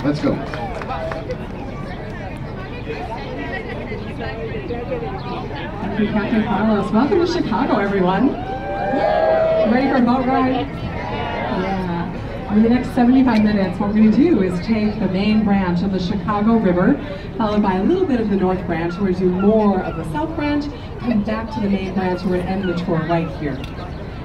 Let's go. Thank you, Captain Carlos. Welcome to Chicago, everyone. Ready for a boat ride? Yeah. In the next 75 minutes, what we're going to do is take the main branch of the Chicago River, followed by a little bit of the North Branch. We're going to do more of the South Branch, come back to the main branch, and we're going to end the tour right here.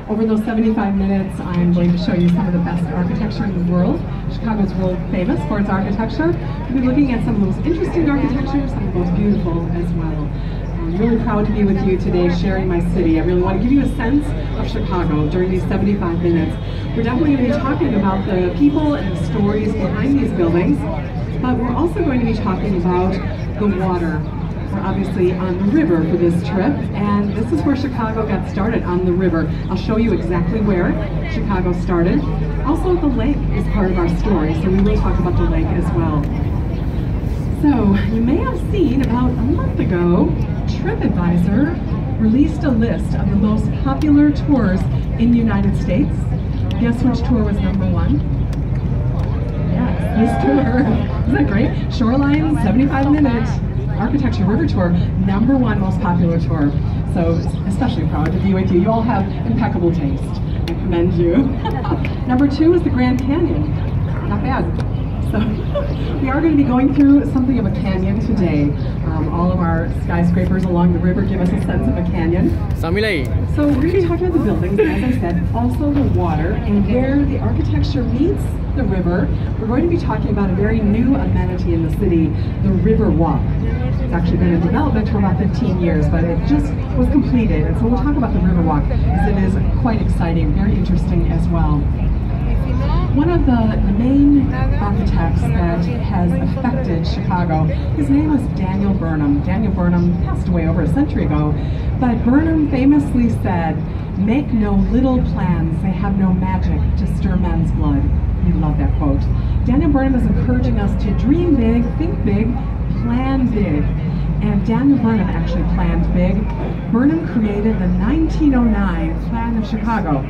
Over those 75 minutes, I'm going to show you some of the best architecture in the world. Chicago's world famous for its architecture. We'll be looking at some of the most interesting architecture, some of the most beautiful as well. I'm really proud to be with you today sharing my city. I really want to give you a sense of Chicago during these 75 minutes. We're definitely going to be talking about the people and the stories behind these buildings, but we're also going to be talking about the water. We're obviously on the river for this trip, and this is where Chicago got started, on the river. I'll show you exactly where Chicago started. Also, the lake is part of our story, so we will talk about the lake as well. So, you may have seen about a month ago, TripAdvisor released a list of the most popular tours in the United States. Guess which tour was #1? Yes, this tour. Isn't that great? Shoreline 75 minutes. Architecture River Tour, #1 most popular tour. So especially proud to be with you. You all have impeccable taste. I commend you. #2 is the Grand Canyon. Not bad. So we are going to be going through something of a canyon today. All of our skyscrapers along the river give us a sense of a canyon. So we're going to be talking about the buildings, as I said, also the water, and where the architecture meets the river. We're going to be talking about a very new amenity in the city, the River Walk. It's actually been in development for about 15 years, but it just was completed. And so we'll talk about the River Walk, as it is quite exciting, very interesting as well. One of the main architects that has affected Chicago, his name was Daniel Burnham. Daniel Burnham passed away over a century ago, but Burnham famously said, "Make no little plans, they have no magic to stir men's blood." We love that quote. Daniel Burnham is encouraging us to dream big, think big, plan big. And Daniel Burnham actually planned big. Burnham created the 1909 Plan of Chicago.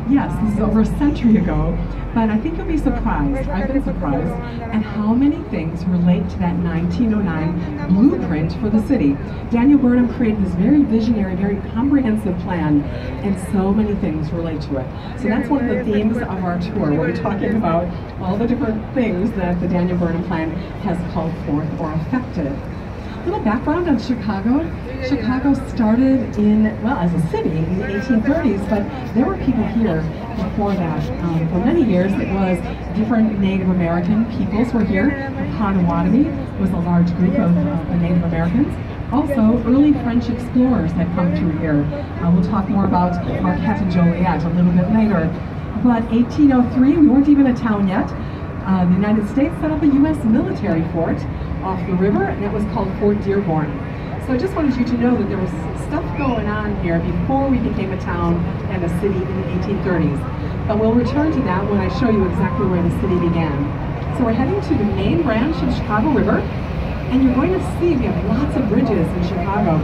Yes, this is over a century ago, but I think you'll be surprised, I've been surprised, at how many things relate to that 1909 blueprint for the city. Daniel Burnham created this very visionary, very comprehensive plan, and so many things relate to it. So that's one of the themes of our tour. We'll be talking about all the different things that the Daniel Burnham plan has called forth or affected. A little background on Chicago. Chicago started in, well, as a city in the 1830s, but there were people here before that. For many years, it was different Native American peoples were here. The Potawatomi was a large group of the Native Americans. Also, early French explorers had come through here. We'll talk more about Marquette and Joliet a little bit later. But 1803, we weren't even a town yet. The United States set up a U.S. military fort off the river, and it was called Fort Dearborn. So I just wanted you to know that there was stuff going on here before we became a town and a city in the 1830s. But we'll return to that when I show you exactly where the city began. So we're heading to the main branch of Chicago River, and you're going to see we have lots of bridges in Chicago.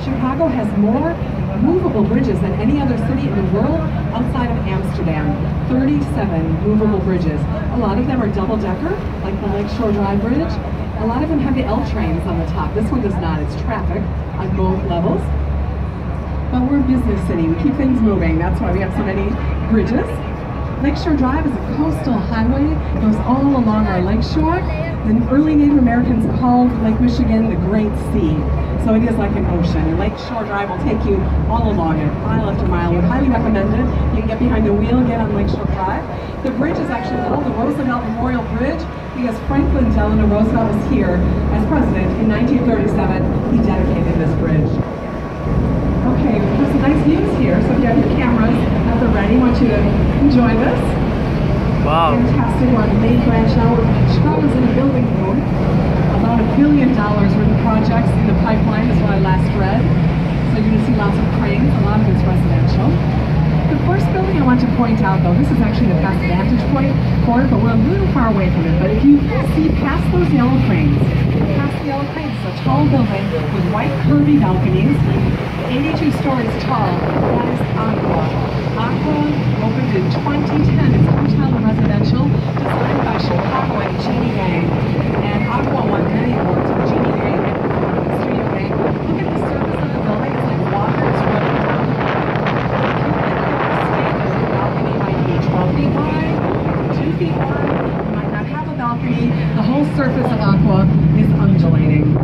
Chicago has more movable bridges than any other city in the world outside of Amsterdam. 37 movable bridges. A lot of them are double-decker, like the Lakeshore Drive Bridge. A lot of them have the L trains on the top. This one does not. It's traffic on both levels. But we're a business city. We keep things moving. That's why we have so many bridges. Lakeshore Drive is a coastal highway. It goes all along our lakeshore. The early Native Americans called Lake Michigan the Great Sea. So it is like an ocean. And Lakeshore Drive will take you all along it, mile after mile. We highly recommend it. You can get behind the wheel, get on Lakeshore Drive. The bridge is actually called the Roosevelt Memorial Bridge because Franklin Delano Roosevelt was here as president in 1937. He dedicated this bridge. Okay, we have some nice views here, so if you have your cameras at the ready, I want you to enjoy this. Wow. Fantastic. We're on the main branch now. Chicago's in a building boom. About $1 billion worth of projects in the pipeline is what I last read. So you're going to see lots of cranes, a lot of it's residential. The first building I want to point out, though, this is actually the best vantage point for it, but we're a little far away from it. But if you see past those yellow cranes, it's a tall building with white curvy balconies, 82 stories tall. That is Aqua. Aqua opened in 2010. It's hotel and residential, designed by Chicago and Jeannie Yang. balcony. The whole surface of Aqua is undulating.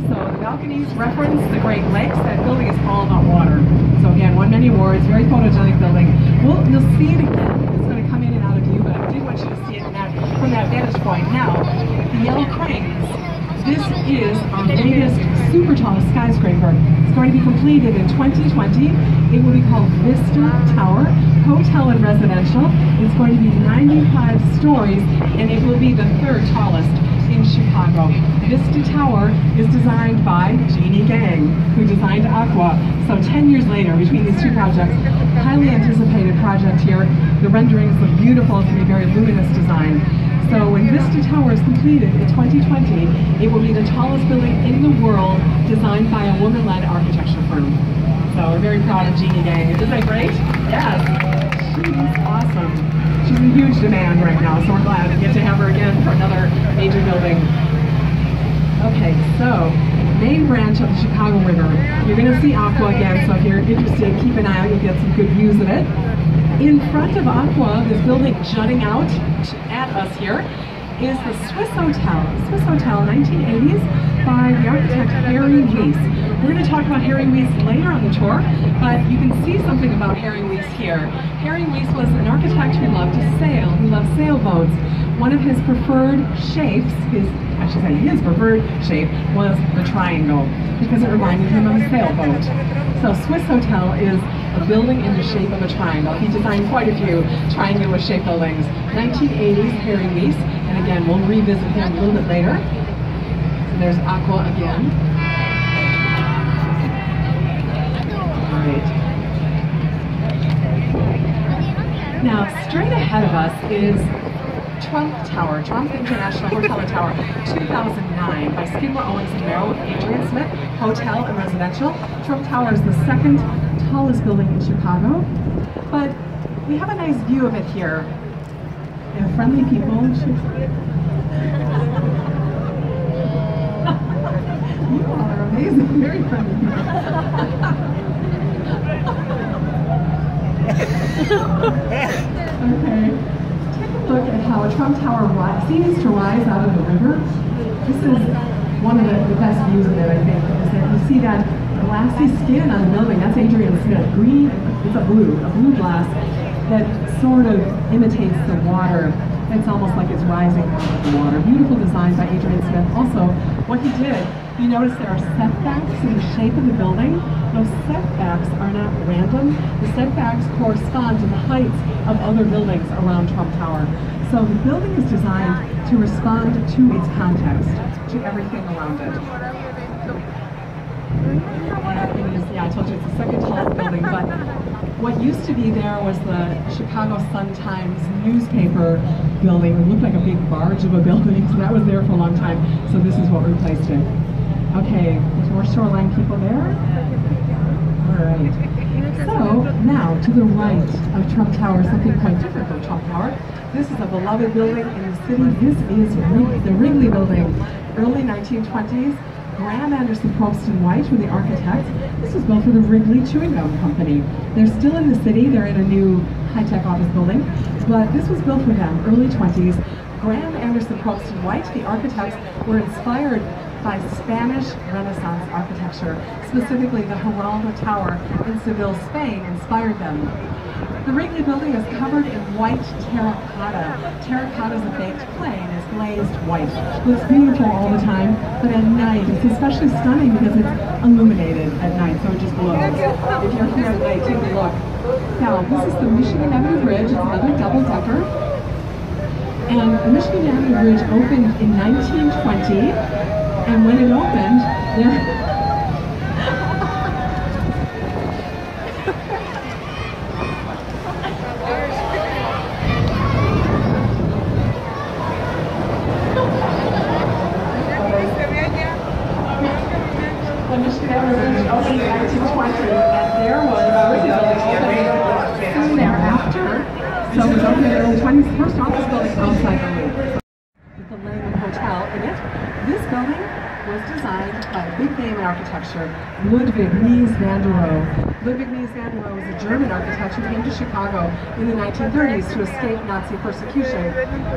So the balconies reference the Great Lakes. That building is all about water. So again, won many awards, very photogenic building. You'll see it again. It's going to come in and out of view, but I did want you to see it from that vantage point. Now, the yellow cranes. This is our latest super tall skyscraper. It's going to be completed in 2020. It will be called Vista Tower, hotel and residential. It's going to be 95 stories, and it will be the third tallest in Chicago. Vista Tower is designed by Jeannie Gang, who designed Aqua. So 10 years later, between these two projects, highly anticipated project here. The renderings look beautiful. It's going to be a very luminous design. So when Vista Tower is completed in 2020, it will be the tallest building in the world designed by a woman-led architecture firm. So we're very proud of Jeannie Gang. Isn't that great? Yes. She's awesome. She's in huge demand right now, so we're glad to get to have her again for another major building. Okay, so main branch of the Chicago River. You're going to see Aqua again, so if you're interested, keep an eye out. You'll get some good views of it. In front of Aqua, this building jutting out at us here, is the Swiss Hotel. Swiss Hotel, 1980s, by the architect Harry Weiss. We're going to talk about Harry Weiss later on the tour, but you can see something about Harry Weiss here. Harry Weiss was an architect who loved to sail. He loved sailboats. One of his preferred shapes, his preferred shape was the triangle, because it reminded him of a sailboat. So Swiss Hotel is a building in the shape of a triangle. He designed quite a few triangular shaped buildings. 1980s, Harry Weiss, and again, we'll revisit him a little bit later. So there's Aqua again. All right. Now, straight ahead of us is Trump Tower, Trump International Hotel and Tower, 2009 by Skidmore, Owings & Merrill with Adrian Smith, hotel and residential. Trump Tower is the second tallest building in Chicago, but we have a nice view of it here. And friendly people. You all are amazing, very friendly people. Okay. Look at how a Trump Tower seems to rise out of the river. This is one of the best views of it, I think, is that you see that glassy skin on the building. That's Adrian Smith. Green, it's a blue glass that sort of imitates the water. It's almost like it's rising out of the water. Beautiful design by Adrian Smith. Also, what he did, you notice there are setbacks in the shape of the building. Those setbacks are not random. The setbacks correspond to the heights of other buildings around Trump Tower. So the building is designed to respond to its context, to everything around it. And it is, yeah, I told you it's the second tallest building, but what used to be there was the Chicago Sun-Times newspaper building. It looked like a big barge of a building, so that was there for a long time. So this is what replaced it. Okay, there's more shoreline people there. All right. So now to the right of Trump Tower, something quite different from Trump Tower. This is a beloved building in the city. This is the Wrigley Building, early 1920s. Graham Anderson Probst and White were the architects. This was built for the Wrigley Chewing Gum Company. They're still in the city. They're in a new high-tech office building, but this was built for them, early 20s. Graham Anderson Probst and White, the architects, were inspired by Spanish Renaissance architecture, specifically the Giralda Tower in Seville, Spain, inspired them. The Wrigley Building is covered in white terracotta. Terracotta is a baked clay and is glazed white. It looks beautiful all the time, but at night it's especially stunning because it's illuminated at night, so it just glows. If you're here at night, take a look. Now, this is the Michigan Avenue Bridge. It's another double-decker. And the Michigan Avenue Bridge opened in 1920, and when it opened, there... The Michigan Avenue Bridge opened in 1920, and there was a Wrigley Building opening soon thereafter. So it was opened in the early 20s, the first office building outside the loop. With the Langham Hotel in it. This building was designed by a big name in architecture, Ludwig Mies van der Rohe. Ludwig Mies van der Rohe was a German architect who came to Chicago in the 1930s to escape Nazi persecution,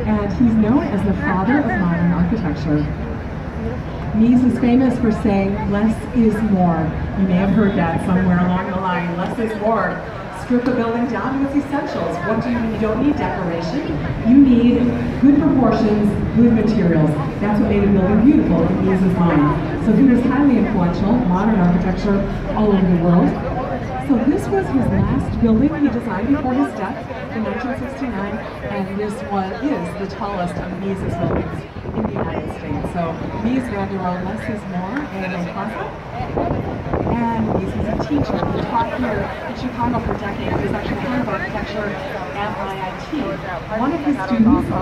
and he's known as the father of modern architecture. Mies is famous for saying, less is more. You may have heard that somewhere along the line, less is more. Strip a building down to its essentials. What do you need? You don't need decoration. You need good proportions, good materials. That's what made a building beautiful in Mies's mind. So he was highly influential, modern architecture all over the world. So this was his last building he designed before his death in 1969, and this is the tallest of Mies's buildings in the United States. So Mies van der Rohe, less is more, in Plaza. And Mies was a teacher who taught here in Chicago for decades. He was actually head of architecture at IIT. One of his students,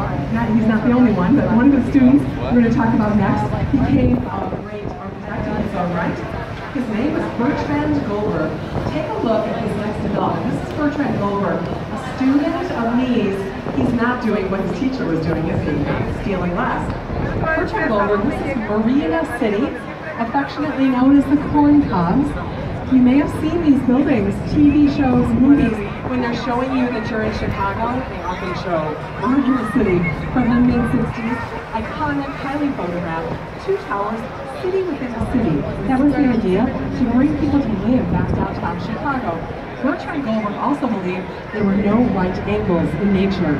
he's not the only one, but one of his students we're going to talk about next, became a great architect in his own right. His name was Bertrand Goldberg. Take a look at his next development. This is Bertrand Goldberg, a student of Mies. He's not doing what his teacher was doing, is he? Stealing less. Bertrand Goldberg, this is Marina City, affectionately known as the Corn Cobs. You may have seen these buildings, TV shows, movies, when they're showing you that you're in Chicago, they often show Marina City from the mid-60s, iconic, highly photographed, two towers, city within a city. That was the idea, to bring people to live back downtown Chicago. Bertrand Goldberg also believed there were no right angles in nature.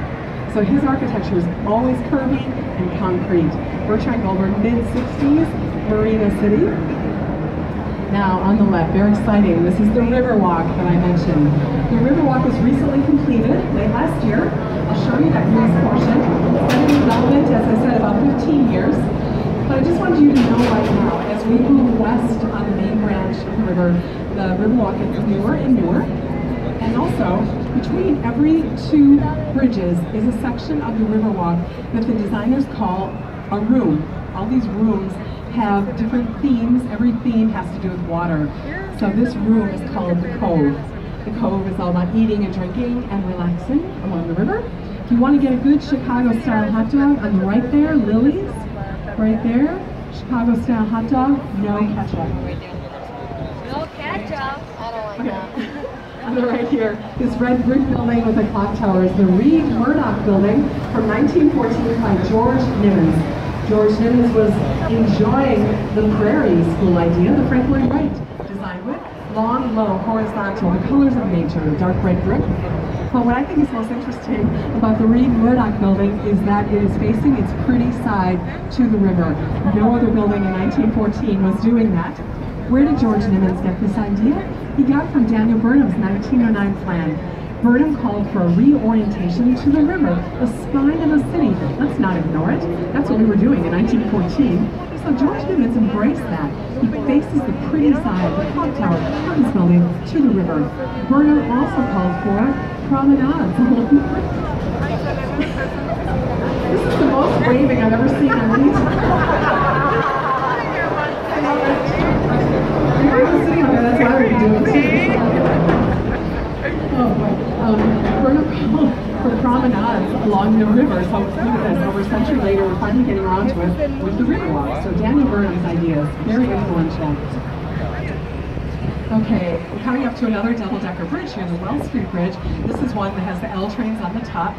So his architecture is always curvy and concrete. Bertrand Goldberg, mid-60s, Marina City. Now, on the left, very exciting, this is the Riverwalk that I mentioned. The Riverwalk was recently completed late last year. I'll show you that next portion. It's been in development, as I said, about 15 years. But I just wanted you to know right now, as we move west on the main branch of the river, the Riverwalk gets newer and newer. And also, between every two bridges is a section of the Riverwalk that the designers call a room. All these rooms have different themes. Every theme has to do with water. So this room is called the Cove. The Cove is all about eating and drinking and relaxing along the river. If you want to get a good Chicago-style hot dog, on the right there, Lily's, right there, Chicago-style hot dog, no ketchup. No ketchup. I don't like that. On the right here, this red brick building with a clock tower is the Reed Murdoch building from 1914 by George Nimmons. George Nimmons was enjoying the Prairie School idea that Frank Lloyd Wright designed with. Long, low, horizontal, the colors of nature, dark red brick. But what I think is most interesting about the Reed Murdoch building is that it is facing its pretty side to the river. No other building in 1914 was doing that. Where did George Nimmons get this idea? He got from Daniel Burnham's 1909 plan. Burnham called for a reorientation to the river, the spine of the city. Let's not ignore it. That's what we were doing in 1914. So George Nimmons embraced that. He faces the pretty side, the clock tower, of this building, to the river. Burnham also called for promenades. This is the most waving I've ever seen on these. I was sitting on there, that's why we were doing this. Burnham called for promenades along the river. So look at this, over a century later, we're finally getting around to it with the Riverwalk. So Daniel Burnham's ideas, very influential. Okay, we're coming up to another double-decker bridge here, the Wells Street Bridge. This is one that has the L trains on the top.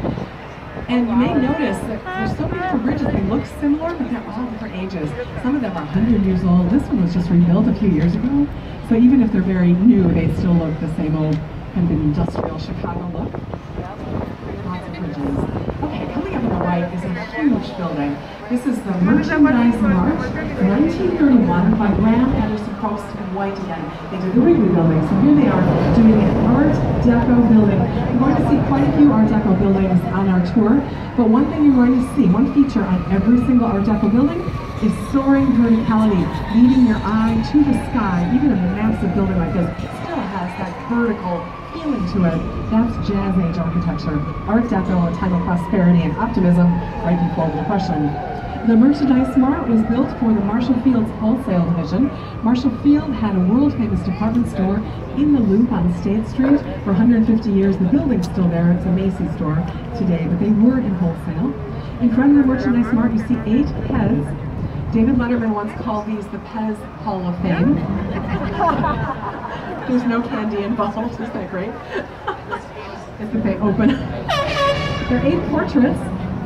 And you may notice that there's so many different bridges. They look similar, but they're all different ages. Some of them are 100 years old. This one was just rebuilt a few years ago. So even if they're very new, they still look the same old kind of industrial Chicago look. Lots of bridges. Okay, coming up on the right is a huge building. This is the Merchandise Mart, 1931, by Graham, Anderson, Post, and White again. They did the Wrigley building, so here they are doing an Art Deco building. You're going to see quite a few Art Deco buildings on our tour, but one thing you're going to see, one feature on every single Art Deco building is soaring verticality, leading your eye to the sky. Even a massive building like this still has that vertical feeling to it. That's Jazz Age architecture. Art Deco, a time of prosperity and optimism right before the Depression. The Merchandise Mart was built for the Marshall Field's wholesale division. Marshall Field had a world-famous department store in the Loop on State Street for 150 years. The building's still there. It's a Macy's store today, but they were in wholesale. In front of the Merchandise Mart, you see 8 heads David Letterman once called these the Pez Hall of Fame. There's no candy involved, isn't that great? As if they open. There are 8 portraits,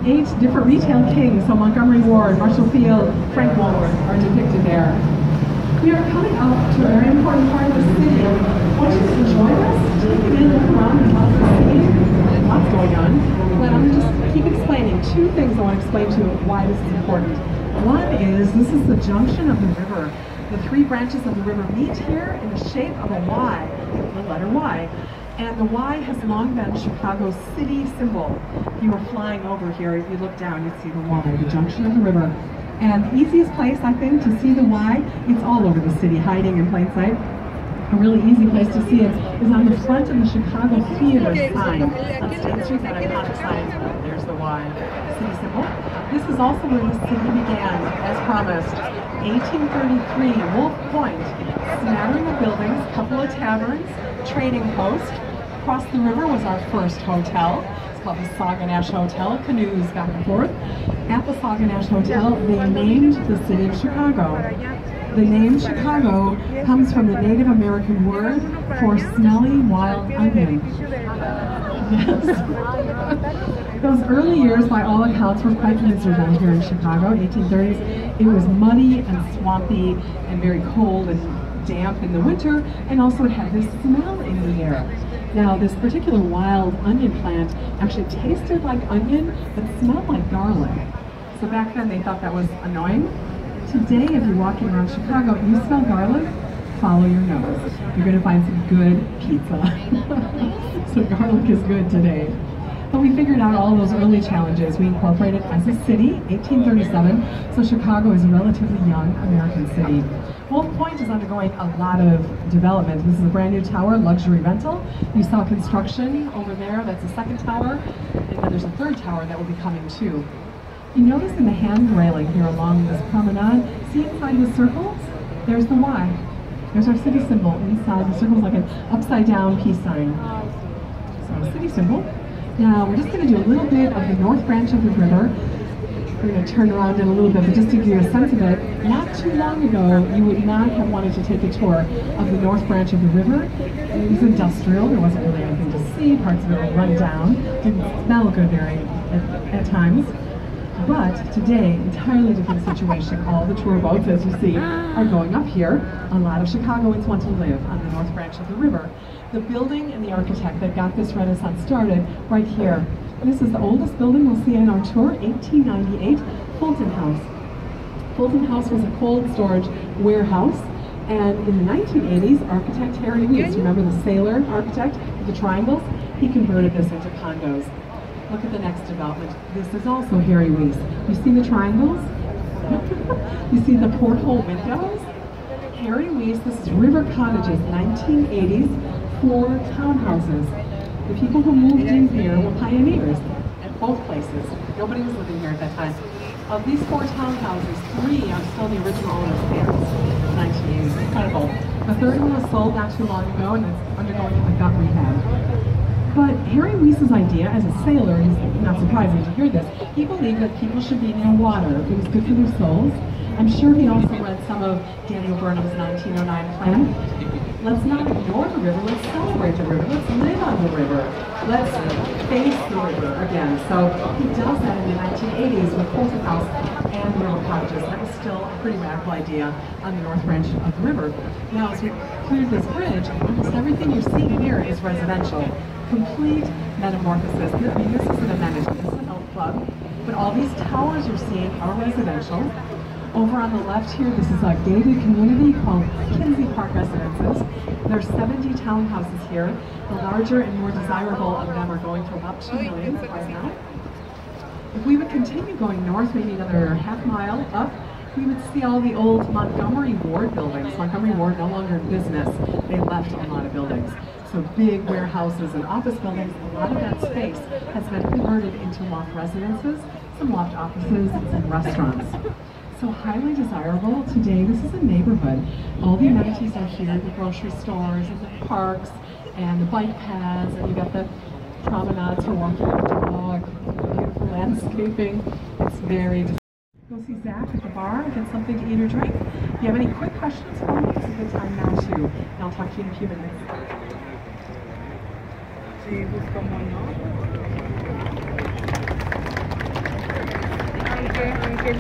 8 different retail kings. So Montgomery Ward, Marshall Field, Frank Woolworth are depicted there. We are coming up to a very important part of the city. I want you to join us, take it in, look around, and lots of city. Lots going on. But I'm going to just keep explaining 2 things I want to explain to you why this is important. One is, this is the junction of the river. The 3 branches of the river meet here in the shape of a Y, the letter Y. And the Y has long been Chicago's city symbol. If you were flying over here, if you look down, you'd see the Y, the junction of the river. And the easiest place, I think, to see the Y, it's all over the city, hiding in plain sight. A really easy place to see it is on the front of the Chicago Theater sign on State Street, that iconic sign. There's the Y, city symbol. This is also where the city began, as promised. 1833, Wolf Point, smattering of buildings, couple of taverns, trading post. Across the river was our first hotel. It's called the Sauganash Hotel, canoes back and forth. At the Sauganash Hotel, they named the city of Chicago. The name Chicago comes from the Native American word for smelly wild onion. Yes. Those early years, by all accounts, were quite miserable here in Chicago, 1830s. It was muddy and swampy and very cold and damp in the winter, and also it had this smell in the air. Now, this particular wild onion plant actually tasted like onion, but smelled like garlic. So back then they thought that was annoying. Today, if you're walking around Chicago and you smell garlic, follow your nose. You're going to find some good pizza. So garlic is good today. But we figured out all those early challenges. We incorporated as a city, 1837, so Chicago is a relatively young American city. Wolf Point is undergoing a lot of development. This is a brand new tower, luxury rental. You saw construction over there, that's the 2nd tower, and then there's a 3rd tower that will be coming too. You notice in the hand railing here along this promenade, see inside the circles? There's the Y. There's our city symbol inside the circles, like an upside down peace sign. So a city symbol. Now we're just going to do a little bit of the north branch of the river. We're going to turn around in a little bit, but just to give you a sense of it, not too long ago you would not have wanted to take a tour of the north branch of the river. It was industrial, there wasn't really anything to see, parts of it were run down, didn't smell good very at times. But today, entirely different situation. All the tour boats, as you see, are going up here. A lot of Chicagoans want to live on the north branch of the river. The building and the architect that got this Renaissance started right here. This is the oldest building we'll see in our tour, 1898, Fulton House. Fulton House was a cold storage warehouse, and in the 1980s, architect Harry Weiss, remember the sailor architect with the triangles? He converted this into condos. Look at the next development. This is also Harry Weiss. You see the triangles? You see the porthole windows? Harry Weiss, this is River Cottages, 1980s, 4 townhouses. The people who moved in here were pioneers at both places. Nobody was living here at that time. Of these 4 townhouses, 3 are still the original owner's hands, 1980s. Incredible. The 3rd one was sold not too long ago, and it's undergoing a gut rehab. But Harry Weiss's idea, as a sailor, it's not surprising to hear this, he believed that people should be near water. It was good for their souls. I'm sure he also read some of Daniel Burnham's 1909 plan. Let's not ignore the river, let's celebrate the river, let's live on the river, let's face the river again. So he does that in the 1980s with Fulton House and River Cottages. That was still a pretty radical idea on the north branch of the river. Now, as we cleared this bridge, almost everything you're seeing here is residential. Complete metamorphosis. I mean, this is an amenity, this is an health club, but all these towers you're seeing are residential. Over on the left here, this is a gated community called Kinsey Park Residences. There are 70 townhouses here. The larger and more desirable of them are going for about $2 million right now. If we would continue going north, maybe another half mile up, we would see all the old Montgomery Ward buildings. Montgomery Ward no longer in business. They left a lot of buildings. So big warehouses and office buildings, a lot of that space has been converted into loft residences, some loft offices, and some restaurants. So highly desirable. Today, this is a neighborhood. All the amenities are here, the grocery stores and the parks and the bike paths, and you got the promenades for walking your dog, beautiful landscaping. It's very desirable. Go see Zach at the bar, get something to eat or drink. If you have any quick questions for me, it's a good time now too. And I'll talk to you in a few minutes. Sí, pues como no. Aunque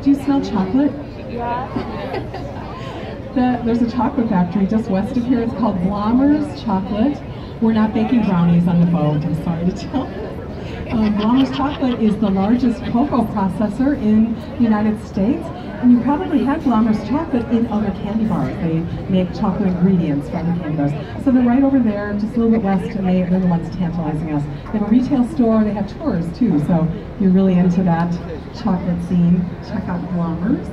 Do you smell chocolate? Yeah. There's a chocolate factory just west of here. It's called Blommer's Chocolate. We're not baking brownies on the boat, I'm sorry to tell. Blommer's Chocolate is the largest cocoa processor in the United States. And you probably had Blommer's Chocolate in other candy bars. They make chocolate ingredients for other candy bars. So they're right over there, just a little bit west, and they're the ones tantalizing us. They have a retail store, they have tours too, so if you're really into that chocolate scene, check out Blommer's.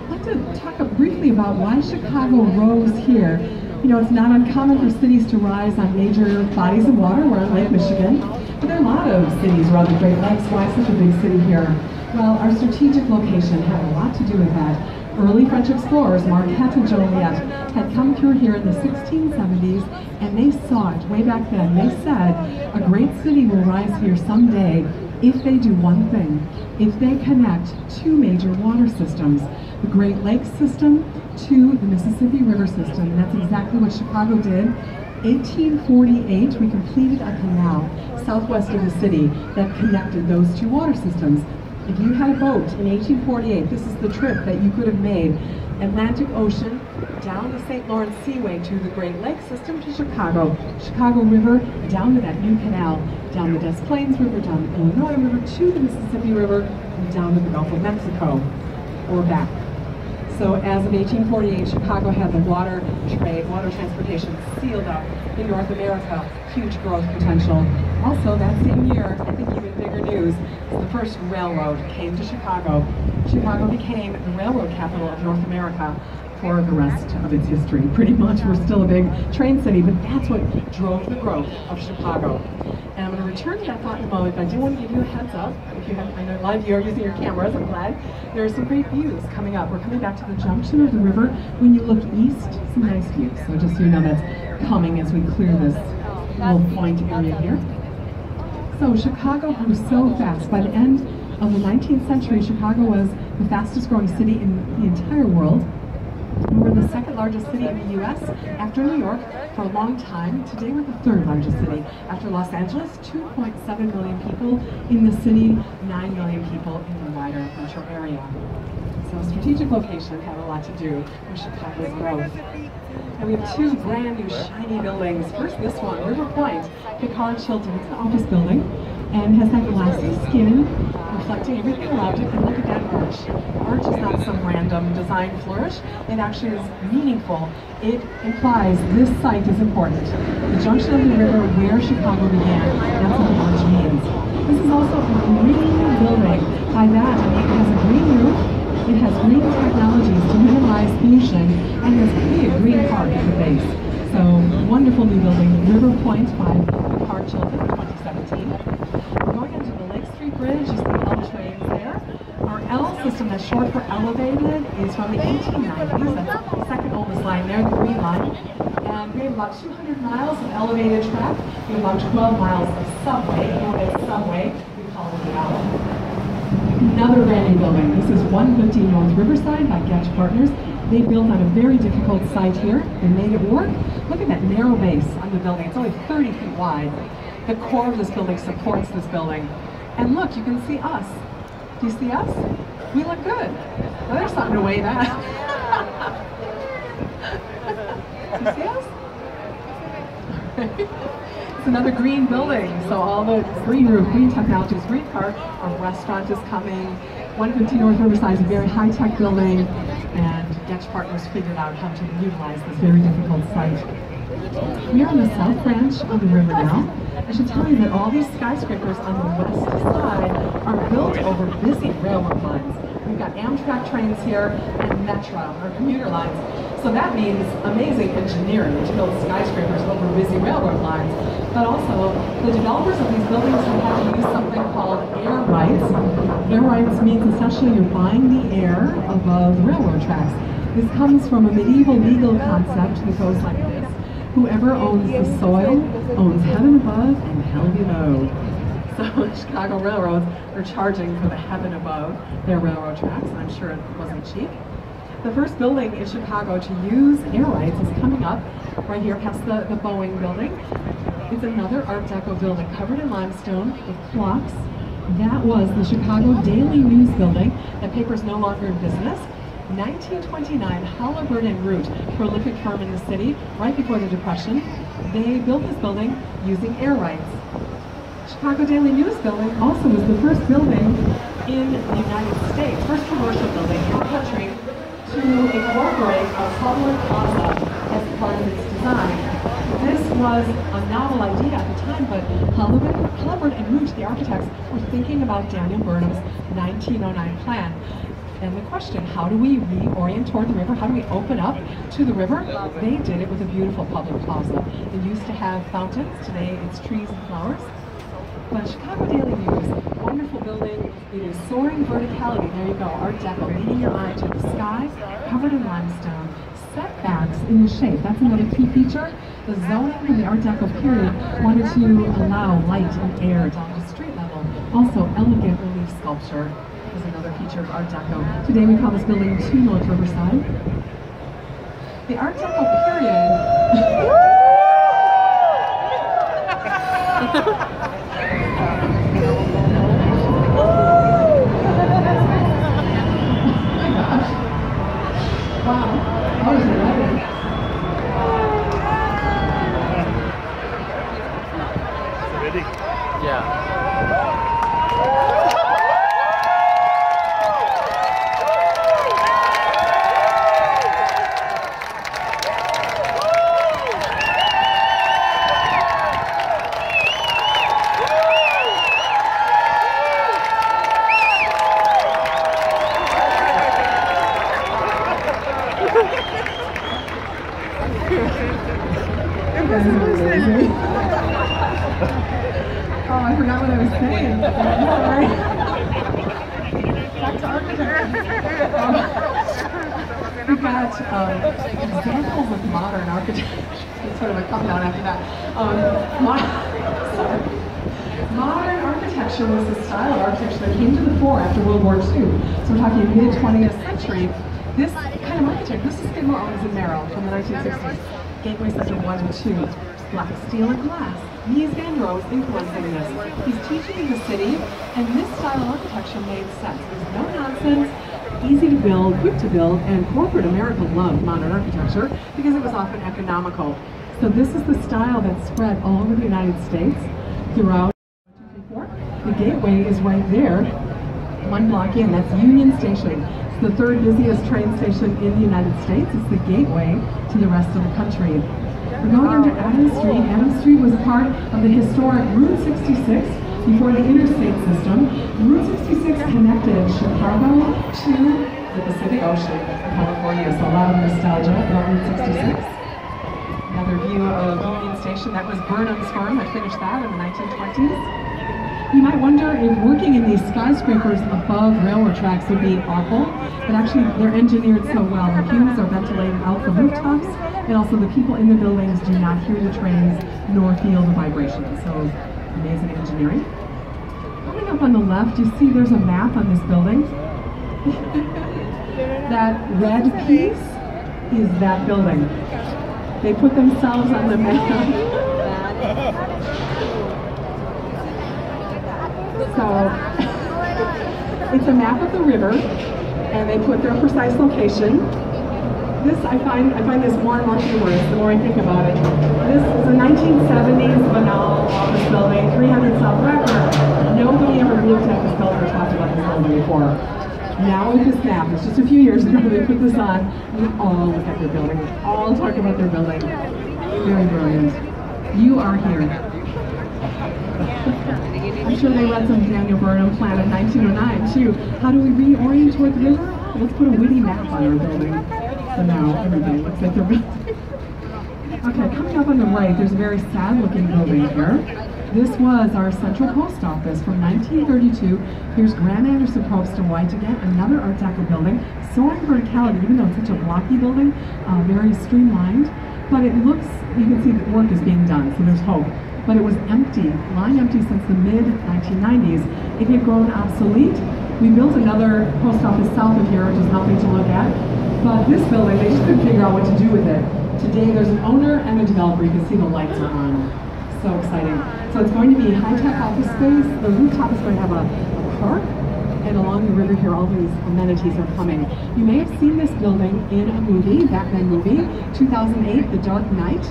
I'd like to talk briefly about why Chicago rose here. You know, it's not uncommon for cities to rise on major bodies of water. We're on Lake Michigan, but there are a lot of cities around the Great Lakes. Why such a big city here? Well, our strategic location had a lot to do with that. Early French explorers, Marquette and Joliet, had come through here in the 1670s, and they saw it way back then. They said, a great city will rise here someday if they do one thing, if they connect two major water systems, the Great Lakes system to the Mississippi River system. And that's exactly what Chicago did. 1848, we completed a canal southwest of the city that connected those two water systems. If you had a boat in 1848, this is the trip that you could have made. Atlantic Ocean, down the St. Lawrence Seaway to the Great Lakes system to Chicago, Chicago River, down to that new canal, down the Des Plaines River, down the Illinois River to the Mississippi River, and down to the Gulf of Mexico, or back. So as of 1848, Chicago had the water trade, water transportation sealed up in North America, huge growth potential. Also that same year, I think even bigger news, the first railroad came to Chicago. Chicago became the railroad capital of North America for the rest of its history. Pretty much we're still a big train city, but that's what drove the growth of Chicago. And I'm going to return to that thought in a moment, but I do want to give you a heads up. If you have, I know a lot of you are using your cameras, I'm glad. There are some great views coming up. We're coming back to the junction of the river. When you look east, some nice views. So just so you know that's coming as we clear this little point area here. So Chicago grew so fast. By the end of the 19th century, Chicago was the fastest growing city in the entire world. We're the second largest city in the U.S. after New York for a long time. Today we're the third largest city after Los Angeles. 2.7 million people in the city, 9 million people in the wider metro area. So strategic location had a lot to do with Chicago's growth. And we have two brand new shiny buildings. First, this one, River Point, Picard Chilton. It's an office building and has that glassy skin reflecting everything around it. And look at that arch. Arch is not some random design flourish. It actually is meaningful. It implies this site is important. The junction of the river where Chicago began. That's what the arch means. This is also a green building. By that, I mean it has a green roof. It has green technologies to minimize pollution, and there's going to be a green park at the base. So, wonderful new building, River Point by Picard Chilton, 2017. We're going into the Lake Street Bridge. You see L trains there. Our L system, that's short for elevated, is from the 1890s. That's the second oldest line there, the green line. And we have about 200 miles of elevated track. We have about 12 miles of subway. Subway, we call it the L. Another brand new building. This is 115 North Riverside by Getch Partners. They built on a very difficult site here. They made it work. Look at that narrow base on the building. It's only 30 feet wide. The core of this building supports this building. And look, you can see us. Do you see us? We look good. Well, there's something to wave at. Do you see us? It's another green building, so all the green roof, green technologies, green park, our restaurant is coming. 115 North Riverside is a very high-tech building, and Getch Partners figured out how to utilize this very difficult site. We are on the south branch of the river now. I should tell you that all these skyscrapers on the west side are built over busy railroad lines. We've got Amtrak trains here and Metro, or commuter lines. So that means amazing engineering to build skyscrapers over busy railroad lines. But also, the developers of these buildings have had to use something called air rights. Air rights means essentially you're buying the air above the railroad tracks. This comes from a medieval legal concept that goes like this. Whoever owns the soil owns heaven above and hell below. So Chicago railroads are charging for the heaven above their railroad tracks, and I'm sure it wasn't cheap. The first building in Chicago to use air rights is coming up right here past the Boeing building. It's another Art Deco building covered in limestone with clocks. That was the Chicago Daily News building. That paper's no longer in business. 1929, Halliburton Root, prolific firm in the city, right before the Depression. They built this building using air rights. Chicago Daily News building also was the first building in the United States, first commercial building in the country to incorporate a public plaza as part of its design. This was a novel idea at the time, but Halliburton and Root, the architects, were thinking about Daniel Burnham's 1909 plan. And the question, how do we reorient toward the river? How do we open up to the river? They did it with a beautiful public plaza. It used to have fountains. Today it's trees and flowers. But Chicago Daily News, wonderful building. It is soaring verticality. There you go, Art Deco, leading your eye to the sky, covered in limestone. Setbacks in the shape. That's another key feature. The zoning of the Art Deco period wanted to allow light and air down to street level. Also, elegant relief sculpture is another feature of Art Deco. Today we call this building 2 North Riverside. The Art Deco period... Wow, I was 11. Ready? Yeah. Oh, I forgot what I was saying. Sorry. Back to architecture. We've got examples of modern architecture. It's sort of a come down after that. Modern architecture was the style of architecture that came to the fore after World War II. So we're talking mid-20th century. This kind of architecture, this is Skidmore, Owens and Merrill from the 1960s. Gateway Center 1 and 2. Black steel and glass. Mies van Roo is influencing this. He's teaching in the city, and this style of architecture made sense. There's no nonsense. easy to build, quick to build, and corporate America loved modern architecture because it was often economical. So this is the style that's spread all over the United States throughout. 1, 2, 3, 4. The gateway is right there, one block in. That's Union Station. It's the third busiest train station in the United States. It's the gateway to the rest of the country. We're going into Adams Street. Adams Street was part of the historic Route 66 before the interstate system. Route 66 connected Chicago to the Pacific Ocean in California, so a lot of nostalgia about Route 66. Another view of Union Station. That was Burnham's firm that finished that in the 1920s. You might wonder if working in these skyscrapers above railroad tracks would be awful, but actually they're engineered so well. The fumes are ventilated out the rooftops, and also the people in the buildings do not hear the trains nor feel the vibration. So amazing engineering. Coming up on the left, you see there's a map on this building. That red piece is that building. They put themselves on the map. So it's a map of the river, and they put their precise location. This I find this more and more humorous the more I think about it. This is a 1970s banal office building, 300 South Rackner. Nobody ever looked at this building or talked about this building before. Now with this map, it's just a few years ago they put this on. We all look at their building. We all talk about their building. Very brilliant. You are here. I'm sure they read some Daniel Burnham plan of 1909 too. How do we reorient toward the river? Let's put a witty map on our building. So now everybody looks like their building. Okay, coming up on the right, there's a very sad looking building here. This was our Central Post Office from 1932. Here's Grant Anderson Post and White again, another Art Deco building. Soaring verticality, even though it's such a blocky building, very streamlined. But it looks, you can see that work is being done, so there's hope. But it was empty, lying empty since the mid-1990s. It had grown obsolete. We built another post office south of here, which is nothing to look at. But this building, they just couldn't figure out what to do with it. Today, there's an owner and a developer. You can see the lights are on. So exciting. So it's going to be high-tech office space. The rooftop is going to have a park. And along the river here, all these amenities are coming. You may have seen this building in a movie, Batman movie, 2008, The Dark Knight.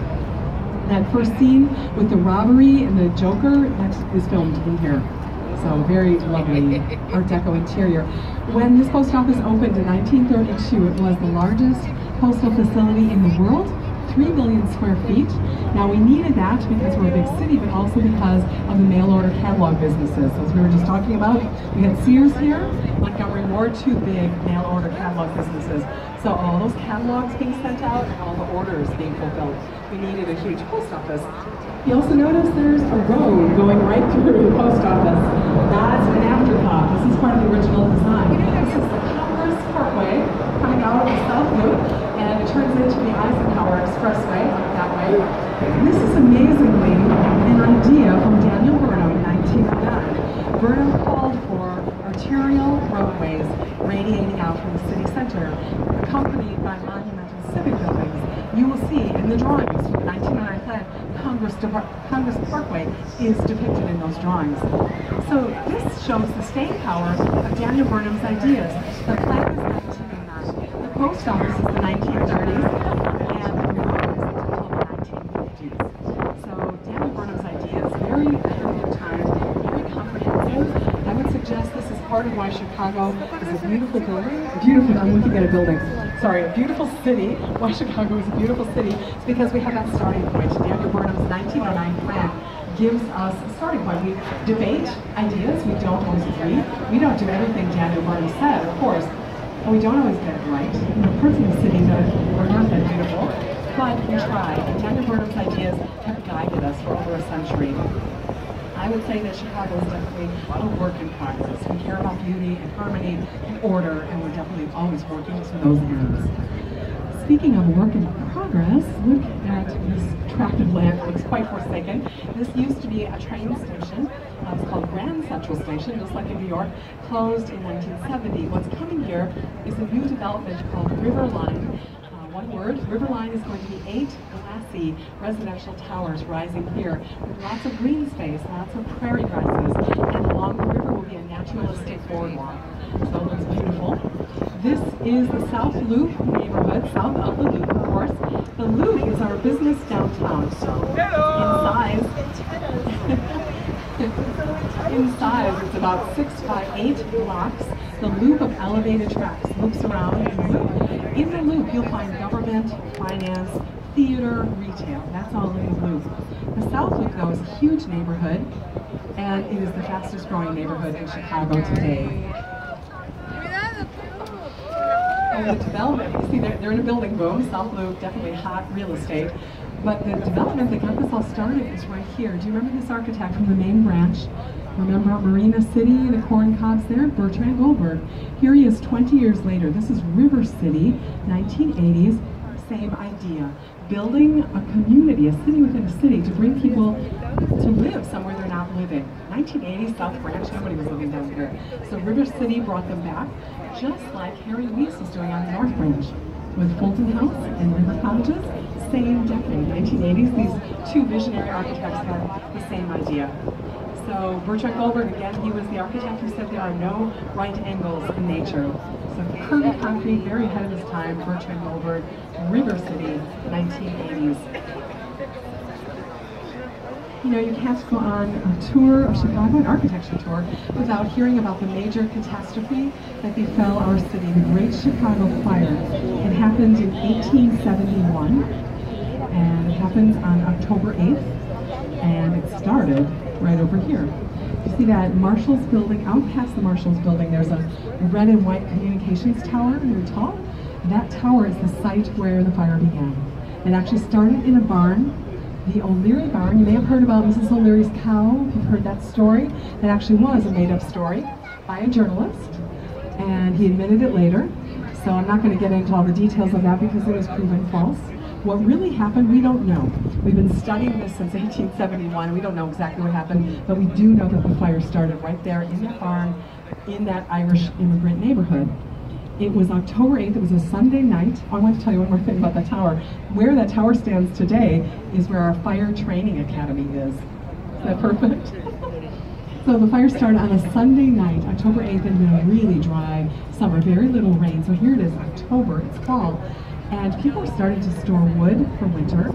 That first scene with the robbery and the Joker, that is filmed in here. So very lovely Art Deco interior. When this post office opened in 1932, it was the largest postal facility in the world, 3 million square feet. Now we needed that because we're a big city, but also because of the mail order catalog businesses. So as we were just talking about, we had Sears here, Montgomery Ward, 2 big mail order catalog businesses. So all those catalogs being sent out and all the orders being fulfilled. We needed a huge post office. You also notice there's a road going right through the post office. That's an afterthought. This is part of the original design. This is the Congress Parkway coming out of the South Loop, and it turns into the Eisenhower Expressway that way. This is amazingly an idea from Daniel Burnham in 1909. Burnham called for arterial roadways radiating out from the city center, accompanied by monumental civic buildings. You will see in the drawings from the 1909 plan, Congress Parkway is depicted in those drawings. So this shows the staying power of Daniel Burnham's ideas. The plan is 1909, the post office is the 1930s, and the road is until the 1950s. So Daniel Burnham's ideas, very ahead of their time, very comprehensive. I would suggest this is part of why Chicago is a beautiful building. I'm looking at a building. Sorry, a beautiful city. Why Chicago is a beautiful city is because we have that starting point. Daniel Burnham's 1909 plan gives us a starting point. We debate ideas. We don't always agree. We don't do everything Daniel Burnham said, of course, and we don't always get it right. You know, parts of the city that are not that beautiful, but we try. And Daniel Burnham's ideas have guided us for over a century. I would say that Chicago is definitely a work in progress. We care about beauty and harmony and order, and we're definitely always working to those ends. Speaking of work in progress, look at this tract of land. It looks quite forsaken. This used to be a train station. It's called Grand Central Station, just like in New York, closed in 1970. What's coming here is a new development called River Line. One word, River Line is going to be 8 glassy residential towers rising here with lots of green space, lots of prairie grasses, and along the river will be a naturalistic boardwalk. So it looks beautiful. This is the South Loop neighborhood, south of the Loop, of course. The Loop is our business downtown, so in size, it's about 6 by 8 blocks. The loop of elevated tracks loops around in the loop. In the loop, you'll find government, finance, theater, retail. That's all in the loop. The South Loop, though, is a huge neighborhood, and it is the fastest growing neighborhood in Chicago today. And the development, you see, they're in a building boom. South Loop, definitely hot real estate. But the development that got this all started is right here. Do you remember this architect from the main branch? Remember Marina City, the corn cobs there? Bertrand Goldberg. Here he is 20 years later. This is River City, 1980s. Same idea. Building a community, a city within a city, to bring people to live somewhere they're not living. 1980s, South Branch, nobody was living down here. So River City brought them back, just like Harry Weiss is doing on the North Branch. With Fulton House and River Cottages, same decade, 1980s. These two visionary architects had the same idea. So Bertrand Goldberg, again, he was the architect who said there are no right angles in nature. So curvy concrete, very ahead of his time, Bertrand Goldberg, River City, 1980s. You know, you can't go on a tour of Chicago, an architecture tour, without hearing about the major catastrophe that befell our city, the Great Chicago Fire. It happened in 1871, and it happened on October 8th, and it started right over here. You see that Marshall's building, out past the Marshall's building, there's a red and white communications tower near the top. That tower is the site where the fire began. It actually started in a barn, the O'Leary barn. You may have heard about Mrs. O'Leary's cow, if you've heard that story. That actually was a made-up story by a journalist, and he admitted it later. So I'm not going to get into all the details of that because it was proven false. What really happened, we don't know. We've been studying this since 1871. We don't know exactly what happened, but we do know that the fire started right there in that barn, in that Irish immigrant neighborhood. It was October 8th, it was a Sunday night. Oh, I want to tell you one more thing about that tower. Where that tower stands today is where our fire training academy is. Is that perfect? So the fire started on a Sunday night, October 8th, and been a really dry summer, very little rain. So here it is, October, it's fall. And people are starting to store wood for winter,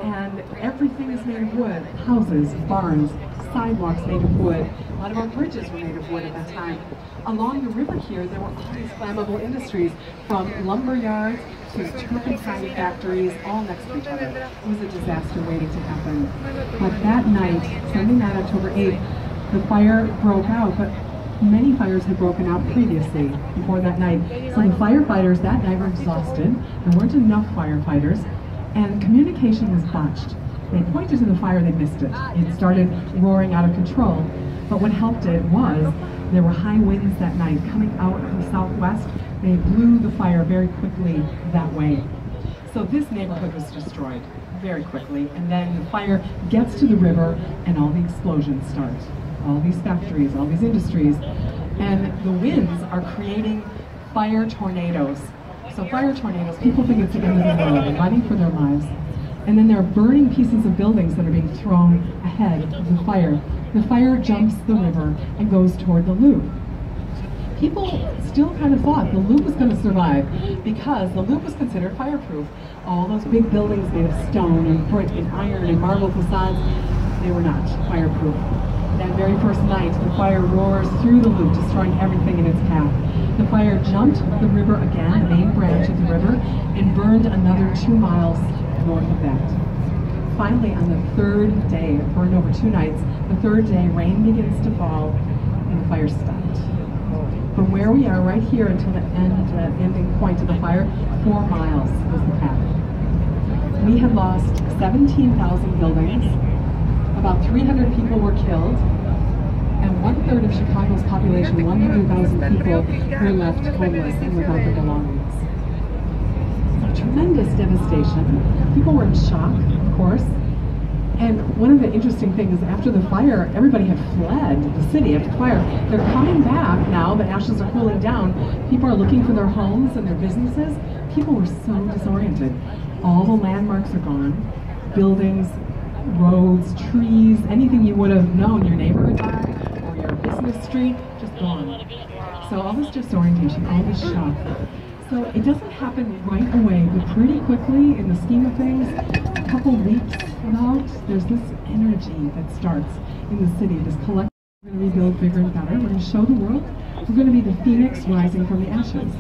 and everything is made of wood. Houses, barns, sidewalks made of wood. A lot of our bridges were made of wood at that time. Along the river here, there were all these flammable industries, from lumber yards to turpentine factories, all next to each other. It was a disaster waiting to happen. But that night, Sunday night, October 8th, the fire broke out, but many fires had broken out previously, before that night. So the firefighters that night were exhausted. There weren't enough firefighters, and communication was botched. They pointed to the fire, they missed it. It started roaring out of control. But what helped it was there were high winds that night coming out of the southwest. They blew the fire very quickly that way. So this neighborhood was destroyed very quickly, and then the fire gets to the river and all the explosions start. All these factories, all these industries, and the winds are creating fire tornadoes. So fire tornadoes, people think it's the end of the world, they're running for their lives. And then there are burning pieces of buildings that are being thrown ahead of the fire. The fire jumps the river and goes toward the loop. People still kind of thought the loop was going to survive because the loop was considered fireproof. All those big buildings made of stone and brick and iron and marble facades, they were not fireproof. That very first night, the fire roars through the loop, destroying everything in its path. The fire jumped the river again, the main branch of the river, and burned another 2 miles north of that. Finally, on the third day, it burned over 2 nights, the third day, rain begins to fall, and the fire stopped. From where we are right here until the ending point of the fire, 4 miles was the path. We had lost 17,000 buildings. About 300 people were killed, and 1/3 of Chicago's population, 100,000 people, were left homeless and without their belongings. So tremendous devastation. People were in shock, of course. And one of the interesting things, after the fire, everybody had fled the city after the fire. They're coming back now, the ashes are cooling down. People are looking for their homes and their businesses. People were so disoriented. All the landmarks are gone. Buildings, roads, trees, anything you would have known your neighborhood by or your business this street, just gone. So all this disorientation, all this shock. So it doesn't happen right away, but pretty quickly in the scheme of things, a couple weeks about, there's this energy that starts in the city, this collective. We're going to rebuild bigger and better. We're going to show the world. We're going to be the phoenix rising from the ashes.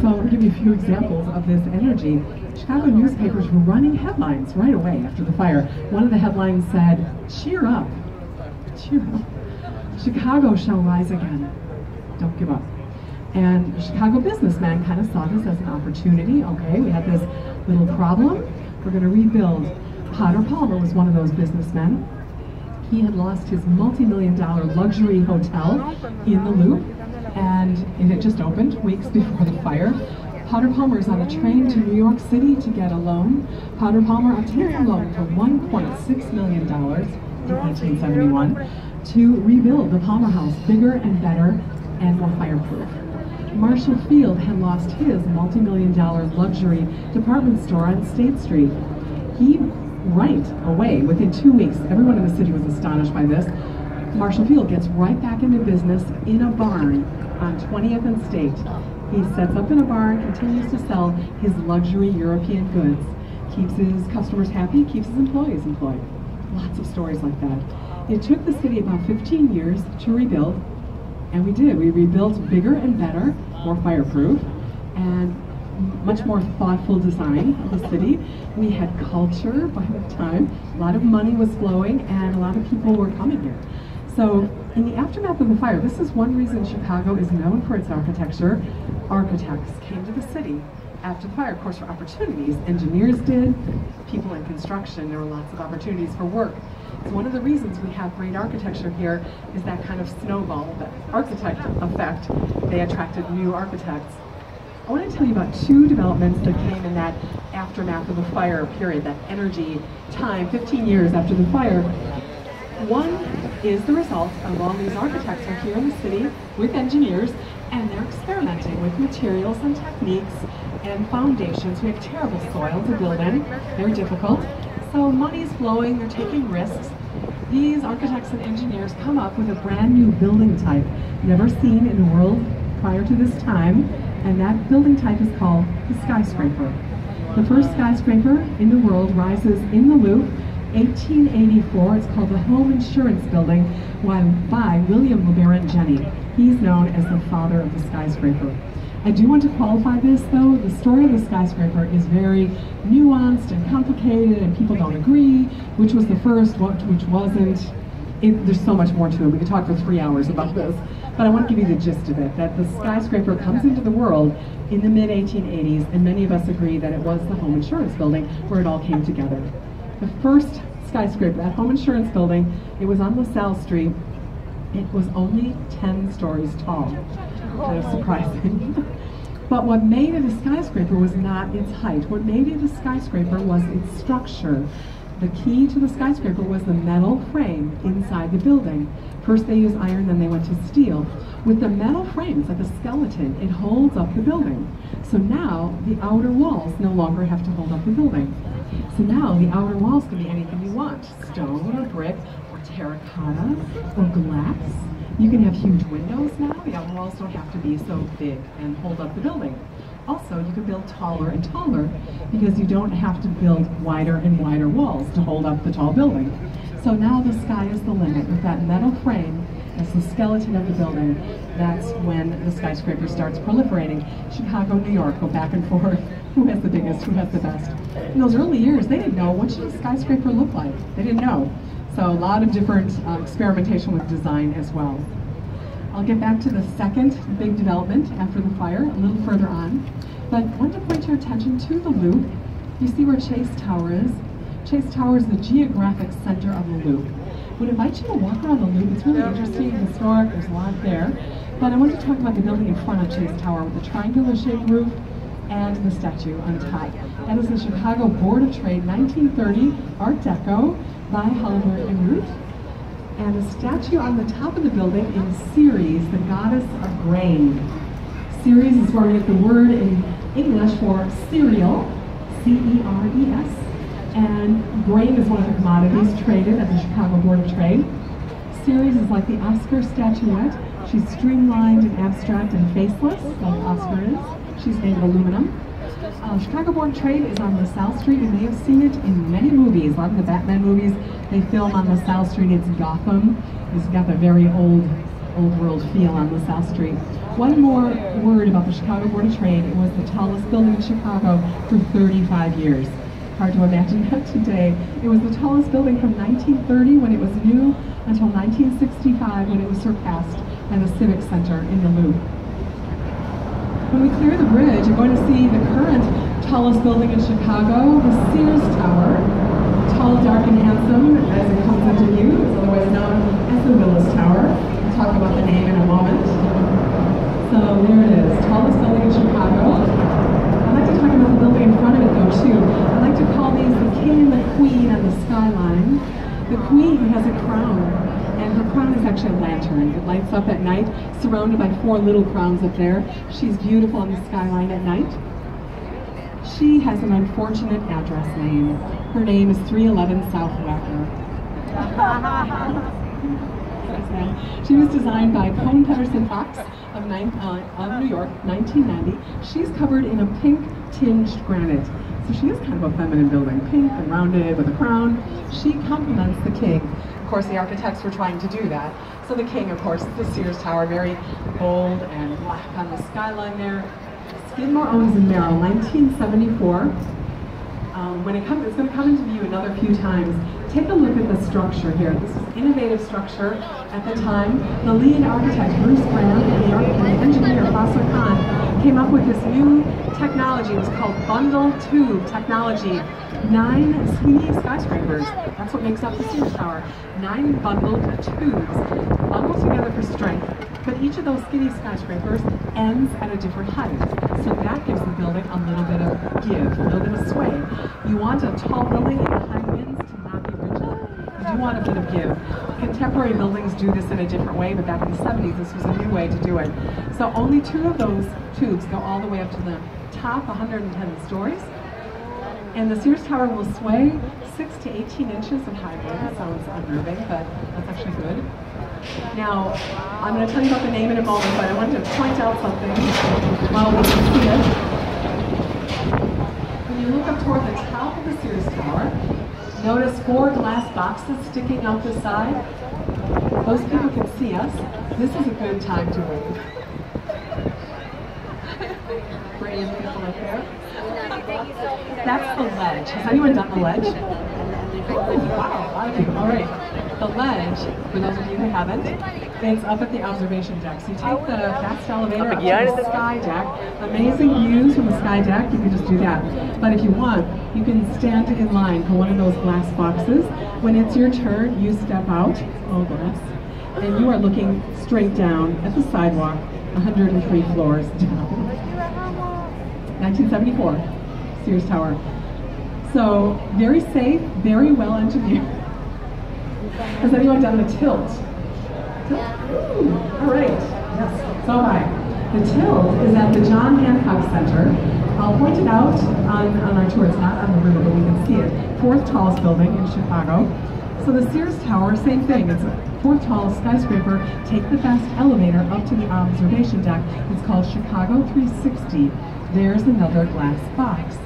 So I'll give you a few examples of this energy. Chicago newspapers were running headlines right away after the fire. One of the headlines said, "Cheer up, cheer up. Chicago shall rise again. Don't give up." And a Chicago businessman kind of saw this as an opportunity. Okay, we have this little problem. We're going to rebuild. Potter Palmer was one of those businessmen. He had lost his multi-million-dollar luxury hotel in the Loop, and it had just opened weeks before the fire. Potter Palmer is on a train to New York City to get a loan. Potter Palmer obtains a loan for $1.6 million in 1871 to rebuild the Palmer House bigger and better and more fireproof. Marshall Field had lost his multi-million-dollar luxury department store on State Street. He right away, within 2 weeks, everyone in the city was astonished by this. Marshall Field gets right back into business in a barn on 20th and State. He sets up in a barn, continues to sell his luxury European goods, keeps his customers happy, keeps his employees employed. Lots of stories like that. It took the city about 15 years to rebuild, and we did. We rebuilt bigger and better, more fireproof, and much more thoughtful design of the city. We had culture by the time. A lot of money was flowing and a lot of people were coming here. So in the aftermath of the fire, this is one reason Chicago is known for its architecture. Architects came to the city after the fire, of course, for opportunities. Engineers did, people in construction, there were lots of opportunities for work. So one of the reasons we have great architecture here is that kind of snowball, that architect effect. They attracted new architects. I want to tell you about two developments that came in that aftermath of the fire period, that energy time, 15 years after the fire. One is the result of all these architects are here in the city with engineers, and they're experimenting with materials and techniques and foundations. We have terrible soil to build in. They're difficult. So money's flowing, they're taking risks. These architects and engineers come up with a brand new building type, never seen in the world prior to this time. And that building type is called the skyscraper. The first skyscraper in the world rises in the Loop, 1884. It's called the Home Insurance Building by William LeBaron Jenney. He's known as the father of the skyscraper. I do want to qualify this though. The story of the skyscraper is very nuanced and complicated and people don't agree, which was the first, which wasn't. There's so much more to it. We could talk for 3 hours about this. But I want to give you the gist of it, that the skyscraper comes into the world in the mid-1880s, and many of us agree that it was the home insurance building where it all came together. The first skyscraper, that home insurance building, it was on LaSalle Street. It was only 10 stories tall. Kind of surprising. But what made it a skyscraper was not its height. What made it a skyscraper was its structure. The key to the skyscraper was the metal frame inside the building. First they used iron, then they went to steel. With the metal frames, like a skeleton, it holds up the building. So now the outer walls no longer have to hold up the building. So now the outer walls can be anything you want. Stone or brick or terracotta or glass. You can have huge windows now. The outer walls don't have to be so big and hold up the building. Also, you can build taller and taller because you don't have to build wider and wider walls to hold up the tall building. So now the sky is the limit. With that metal frame as the skeleton of the building, that's when the skyscraper starts proliferating. Chicago, New York go back and forth. Who has the biggest? Who has the best? In those early years, they didn't know what should a skyscraper look like. They didn't know. So a lot of different experimentation with design as well. I'll get back to the second big development after the fire a little further on. But I want to point your attention to the Loop. You see where Chase Tower is? Chase Tower is the geographic center of the Loop. I would invite you to walk around the Loop. It's really interesting, historic, there's a lot there. But I want to talk about the building in front of Chase Tower with the triangular-shaped roof and the statue on top. That is the Chicago Board of Trade, 1930 Art Deco by Hullibert and Root. And the statue on the top of the building is Ceres, the goddess of grain. Ceres is where we get the word in English for cereal, C-E-R-E-S. And grain is one of the commodities traded at the Chicago Board of Trade. series is like the Oscar statuette. She's streamlined and abstract and faceless, like Oscar is. She's made of aluminum. Chicago-born trade is on LaSalle Street. You may have seen it in many movies. A lot of the Batman movies, they film on LaSalle Street. It's Gotham. It's got the very old world feel on LaSalle Street. One more word about the Chicago Board of Trade. It was the tallest building in Chicago for 35 years. Hard to imagine that today. It was the tallest building from 1930 when it was new until 1965 when it was surpassed by the Civic Center in the Loop. When we clear the bridge, you're going to see the current tallest building in Chicago, the Sears Tower. Tall, dark, and handsome as it comes into view. It's otherwise known as the Willis Tower. We'll talk about the name in a moment. So there it is, tallest building in Chicago. I'd like to talk about the building in front of it though too. I like to call these the king and the queen on the skyline. The queen has a crown, and her crown is actually a lantern. It lights up at night, surrounded by 4 little crowns up there. She's beautiful on the skyline at night. She has an unfortunate address name. Her name is 311 South Wacker. She was designed by Cone Pedersen Fox of New York, 1990. She's covered in a pink tinged granite. So she is kind of a feminine building, pink and rounded with a crown. She complements the king. Of course, the architects were trying to do that. So the king, of course, is the Sears Tower, very bold and black on the skyline there. Skidmore owns in Merrill, 1974. It's going to come into view another few times. Take a look at the structure here. This is innovative structure at the time. The lead architect, Bruce Graham, and the engineer, Foster Khan, came up with this new technology. It was called bundle tube technology. 9 skinny skyscrapers. That's what makes up the Sears Tower. 9 bundled tubes, bundled together for strength. But each of those skinny skyscrapers ends at a different height. So that gives the building a little bit of give, a little bit of sway. You want a tall building in the high winds to not be rigid. You do want a bit of give. Contemporary buildings do this in a different way, but back in the 70s, this was a new way to do it. So only 2 of those tubes go all the way up to the top, 110 stories. And the Sears Tower will sway 6 to 18 inches in high wind. Sounds unnerving, but that's actually good. Now, I'm going to tell you about the name in a moment, but I want to point out something while we can see it. When you look up toward the top of the Sears Tower, notice 4 glass boxes sticking out the side. Those people can see us. This is a good time to wave. Brave people up there. That's the ledge. Has anyone done the ledge? Oh, wow, a lot of you. All right. The ledge, for those of you who haven't, is up at the observation deck. So you take the fast elevator up to the sky deck. Amazing views from the sky deck. You can just do that. But if you want, you can stand in line for one of those glass boxes. When it's your turn, you step out. Oh, goodness. And you are looking straight down at the sidewalk, 103 floors down. 1974. Sears Tower. So very safe, very well engineered. Has anyone done the tilt? Ooh, all right. Yes, so high. The tilt is at the John Hancock Center. I'll point it out on our tour. It's not on the river, but we can see it. 4th tallest building in Chicago. So the Sears Tower, same thing. It's a 4th tallest skyscraper. Take the fast elevator up to the observation deck. It's called Chicago 360. There's another glass box.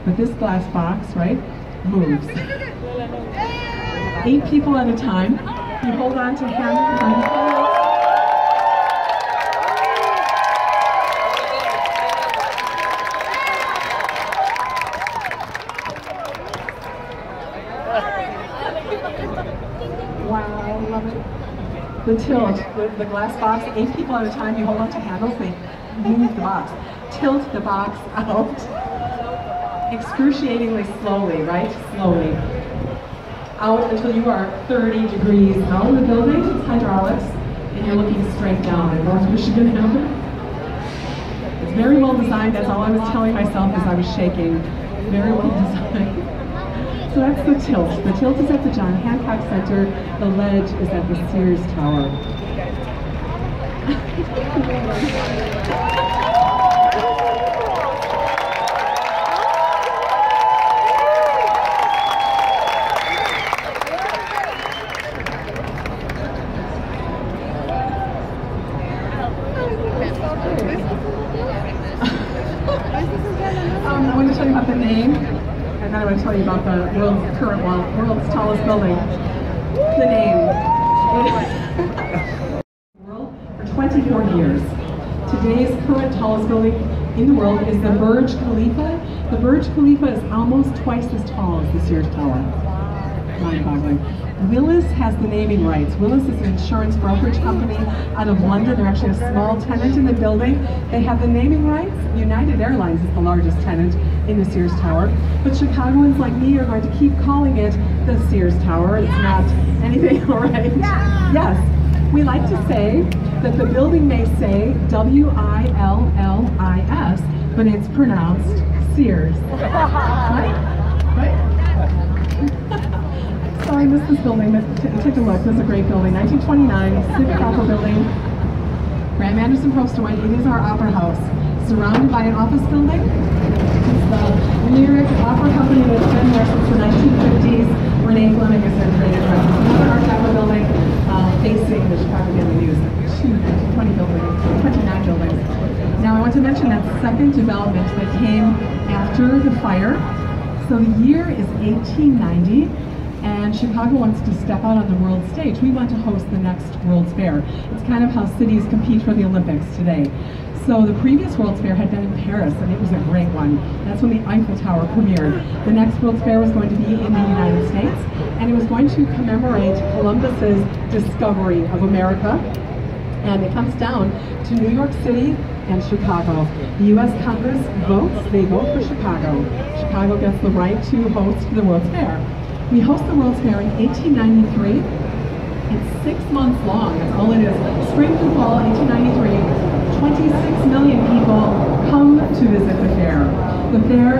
But this glass box, right, moves. 8 people at a time. You hold on to him. Wow, I love it. The tilt, the glass box, 8 people at a time. You hold on to handles. They move the box. Tilt the box out. Excruciatingly slowly, right? Slowly. Out until you are 30 degrees out of the building. It's hydraulics, and you're looking straight down at North Michigan Avenue. It's very well designed. That's all I was telling myself as I was shaking. Very well designed. So that's the tilt. The tilt is at the John Hancock Center. The ledge is at the Sears Tower. name, and then I'm going to tell you about the world's tallest building. The name. World for 24 years. Today's current tallest building in the world is the Burj Khalifa. The Burj Khalifa is almost twice as tall as the Sears Tower. Mind-boggling. Willis has the naming rights. Willis is an insurance brokerage company out of London. They're actually a small tenant in the building. They have the naming rights. United Airlines is the largest tenant in the Sears Tower. But Chicagoans like me are going to keep calling it the Sears Tower. It's not anything, all right? Yes. We like to say that the building may say W-I-L-L-I-S, but it's pronounced Sears. Right? So I miss this building, but take a look. This is a great building. 1929, Civic Opera Building, Graham Anderson Prostoway. It is our opera house, surrounded by an office building. It's the Lyric Opera Company that's been there since the 1950s. Renee Fleming is their creative director. Another art opera building facing the Chicago Daily News. 29 buildings. Now I want to mention that second development that came after the fire. So the year is 1890. And Chicago wants to step out on the world stage. We want to host the next World's Fair. It's kind of how cities compete for the Olympics today. So the previous World's Fair had been in Paris, and it was a great one. That's when the Eiffel Tower premiered. The next World's Fair was going to be in the United States, and it was going to commemorate Columbus's discovery of America. And it comes down to New York City and Chicago. The U.S. Congress votes. They vote for Chicago. Chicago gets the right to host the World's Fair. We host the World's Fair in 1893. It's 6 months long, that's all it is. Spring to fall, 1893. 26 million people come to visit the fair. The fair,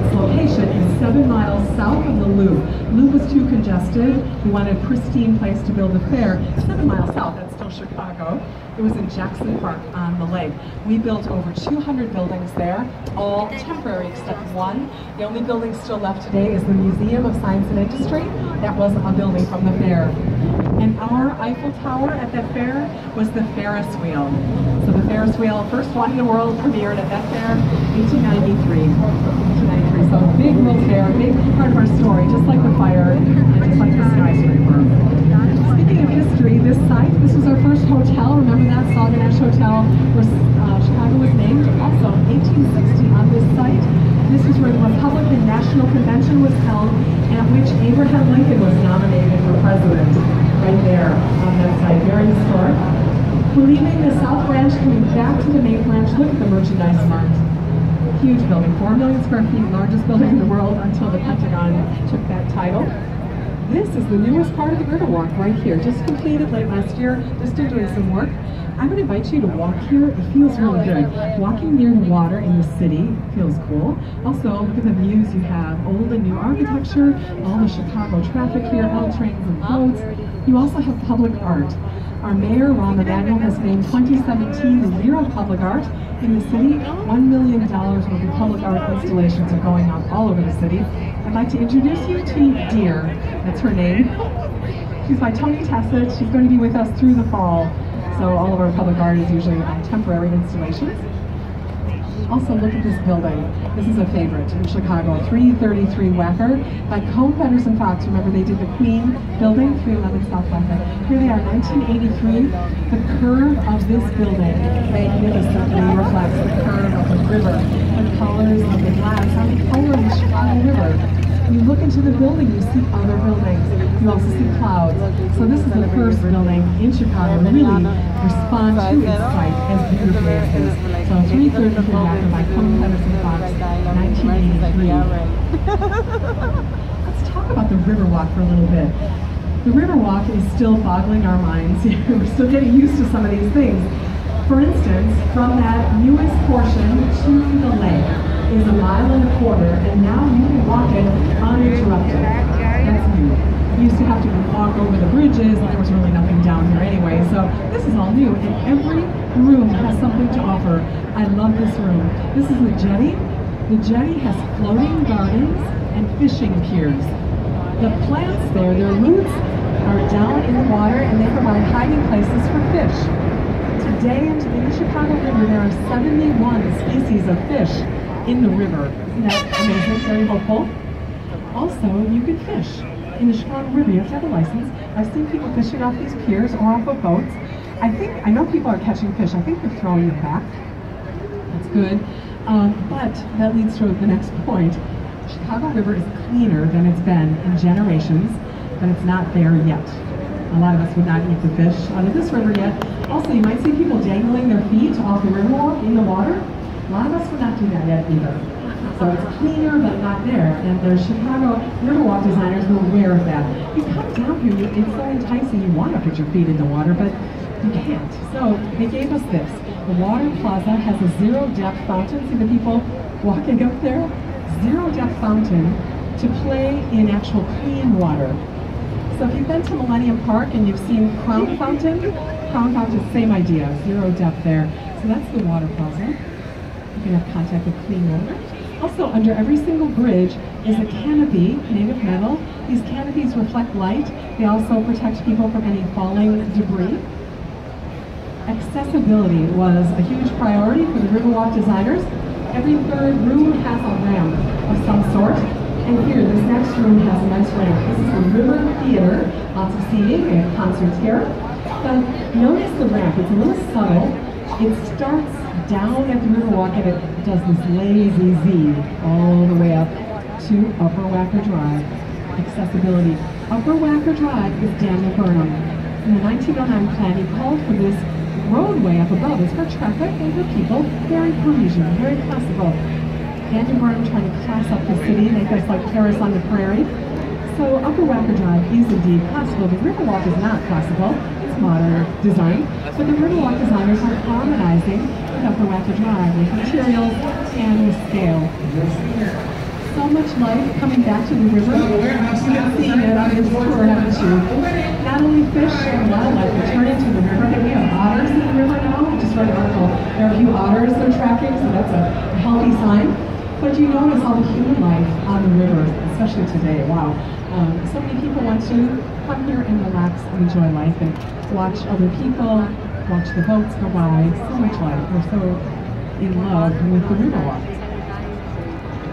its location is 7 miles south of the Loop. Loop was too congested. We wanted a pristine place to build the fair. 7 miles south, that's still Chicago. It was in Jackson Park on the lake. We built over 200 buildings there, all temporary except one. The only building still left today is the Museum of Science and Industry. That was a building from the fair. And our Eiffel Tower at that fair was the Ferris wheel. So the Ferris wheel, first one in the world, premiered at that fair, 1893. So big World's Fair, big part of our story, just like the fire and just like the skyscraper. Speaking of history, this site, this was our first hotel. Remember that? Sauganash Hotel, where Chicago was named. Also, 1860 on this site. This is where the Republican National Convention was held, at which Abraham Lincoln was nominated for president. Right there on that site. Very historic. We're leaving the South Branch, coming back to the main branch. Look at the merchandise mart. Huge building, 4 million square feet, largest building in the world until the Pentagon took that title. This is the newest part of the Riverwalk right here. Just completed late last year, just still doing some work. I'm going to invite you to walk here. It feels really good. Walking near the water in the city feels cool. Also, look at the views you have. Old and new architecture, all the Chicago traffic here, L trains and boats. You also have public art. Our mayor, Ron Emanuel, has named 2017 the Year of Public Art in the city. $1 million worth of public art installations are going on all over the city. I'd like to introduce you to Dear. That's her name. She's by Tony Tessett. She's going to be with us through the fall. So all of our public art is usually on temporary installations. Also, look at this building. This is a favorite in Chicago, 333 Wacker by Cohn, Pedersen, Fox. Remember, they did the Queen building, 311 South Wacker. Here they are, 1983. The curve of this building magnificently reflects the curve of the river. The colors of the glass are the color of the Chicago River. You look into the building, you see other buildings. You also see clouds. So this is the first building in Chicago to really respond to its site as beautifully as it is. So 333 Wacker by Cohn, Pedersen, Fox, 1983. Let's talk about the Riverwalk for a little bit. The Riverwalk is still boggling our minds. We're still getting used to some of these things. For instance, from that newest portion to the lake is 1.25 miles, and now you can walk it uninterrupted. That's new. You used to have to walk over the bridges, and there was really nothing down here anyway, so this is all new, and every room has something to offer. I love this room. This is the jetty. The jetty has floating gardens and fishing piers. The plants there, their roots are down in the water, and they provide hiding places for fish. Today in the Chicago River, there are 71 species of fish. in the river. Isn't that amazing? Very hopeful. Also, you can fish in the Chicago River. You have to have a license. I've seen people fishing off these piers or off of boats. I know people are catching fish. I think they're throwing it back. That's good. But that leads to the next point. Chicago River is cleaner than it's been in generations, but it's not there yet. A lot of us would not eat the fish out of this river yet. Also, you might see people dangling their feet off the riverwalk in the water. A lot of us would not do that yet either. So it's cleaner, but not there. And the Chicago Riverwalk designers were aware of that. You come down here, it's so enticing, you want to put your feet in the water, but you can't. So they gave us this. The Water Plaza has a zero-depth fountain. See the people walking up there? Zero-depth fountain to play in actual clean water. So if you've been to Millennium Park and you've seen Crown Fountain, same idea, zero depth there. So that's the Water Plaza. You can have contact with clean water. Also, under every single bridge is a canopy made of metal. These canopies reflect light. They also protect people from any falling debris. Accessibility was a huge priority for the Riverwalk designers. Every third room has a ramp of some sort. And here, this next room has a nice ramp. This is the River Theater. Lots of seating. We have concerts here. But notice the ramp. It's a little subtle. It starts down at the Riverwalk and it does this lazy Z all the way up to Upper Wacker Drive. Accessibility. Upper Wacker Drive is Daniel Burnham. In the 1909 plan, he called for this roadway up above. It's for traffic and for people. Very Parisian, very classical. Daniel Burnham trying to class up the city, make us like Paris on the prairie. So Upper Wacker Drive is indeed classical. The Riverwalk is not classical. It's modern design. But the Riverwalk designers are harmonizing with Upper Wacker Drive with materials and with scale. So much life coming back to the river. You've been seeing it on this tour, haven't you? Not only fish and wildlife returning to the river, but we have otters in the river now. I just read an article. There are a few otters they're tracking, so that's a healthy sign. But you notice all the human life on the river, especially today. Wow. So many people want to come here and relax and enjoy life and watch other people, watch the boats go by. So much life. We're so in love with the Riverwalk.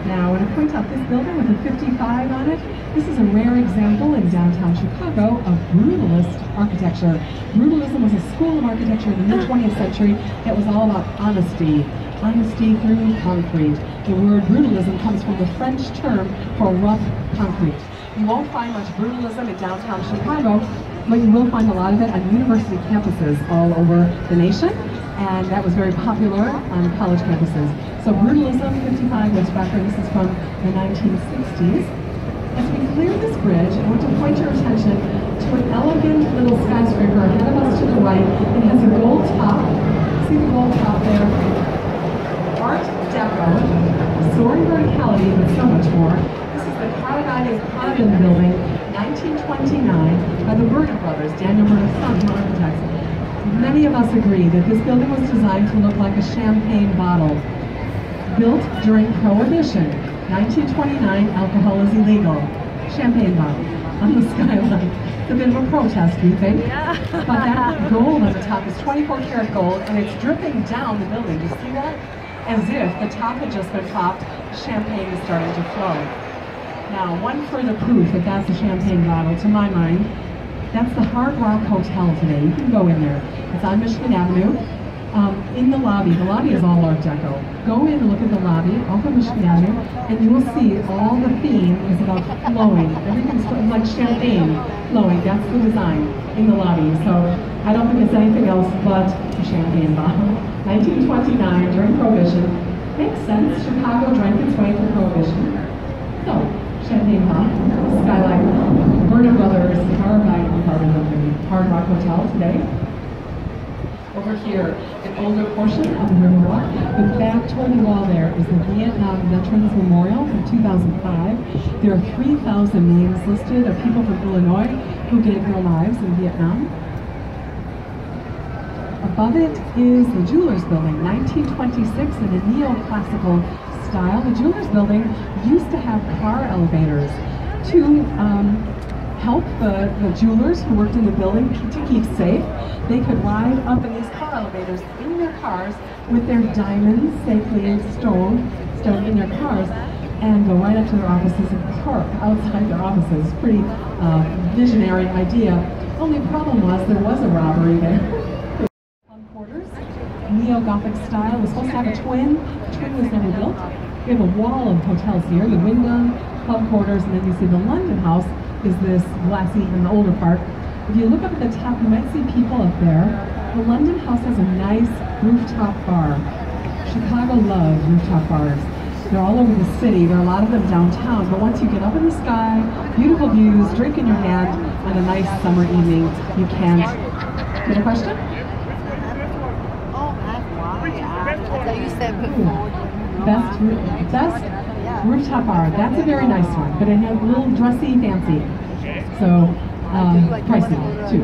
Now, I want to point out this building with a 55 on it. This is a rare example in downtown Chicago of brutalist architecture. Brutalism was a school of architecture in the mid-20th century that was all about honesty. Honesty through concrete. The word brutalism comes from the French term for rough concrete. You won't find much brutalism in downtown Chicago, but you will find a lot of it on university campuses all over the nation, and that was very popular on college campuses. So brutalism, 55 West Backer, this is from the 1960s. As we clear this bridge, I want to point your attention to an elegant little skyscraper ahead of us to the right. It has a gold top. See the gold top there? Art Deco, soaring verticality, but so much more. This is the Caroline Carbon Building, 1929, by the Burnham brothers, Daniel Burnham's sons, architects. Many of us agree that this building was designed to look like a champagne bottle. Built during Prohibition, 1929, alcohol is illegal. Champagne bottle on the skyline. It's a bit of a protest, do you think? Yeah. But that gold on the top is 24 karat gold, and it's dripping down the building. Do you see that? As if the top had just been popped, champagne is starting to flow. Now, one further proof that that's a champagne bottle, to my mind, that's the Hard Rock Hotel today. You can go in there. It's on Michigan Avenue. In the lobby is all Art Deco. Go in and look at the lobby, off of Michigan Avenue, and you will see all the theme is about flowing. Everything's like champagne flowing. That's the design in the lobby. So I don't think it's anything else but a champagne bottle. 1929, during Prohibition. Makes sense. Chicago drank its way through Prohibition. So, champagne bottle, skylight, Burnham Brothers, Carbide Hard Rock Hotel today. Over here, an older portion of the Riverwalk. The back toward the wall there is the Vietnam Veterans Memorial from 2005. There are 3,000 names listed of people from Illinois who gave their lives in Vietnam. Above it is the Jewelers Building, 1926 in a neoclassical style. The Jewelers Building used to have car elevators to help the jewelers who worked in the building to keep safe. They could ride up in these car elevators in their cars with their diamonds safely stowed Keystone in their cars and go right up to their offices and park outside their offices. Pretty visionary idea. Only problem was there was a robbery there. Quarters, neo-Gothic style. We're supposed to have a twin. The twin was never built. We have a wall of hotels here, the Wyndham, Club Quarters, and then you see the London House is this glassy in the older part. If you look up at the top, you might see people up there. The London House has a nice rooftop bar. Chicago loves rooftop bars. They're all over the city. There are a lot of them downtown, but once you get up in the sky, beautiful views, drink in your hand, on a nice summer evening, you can't. Get a question? So you said before. Best rooftop bar. That's a very nice one, but it has a little dressy, fancy. So pricey too.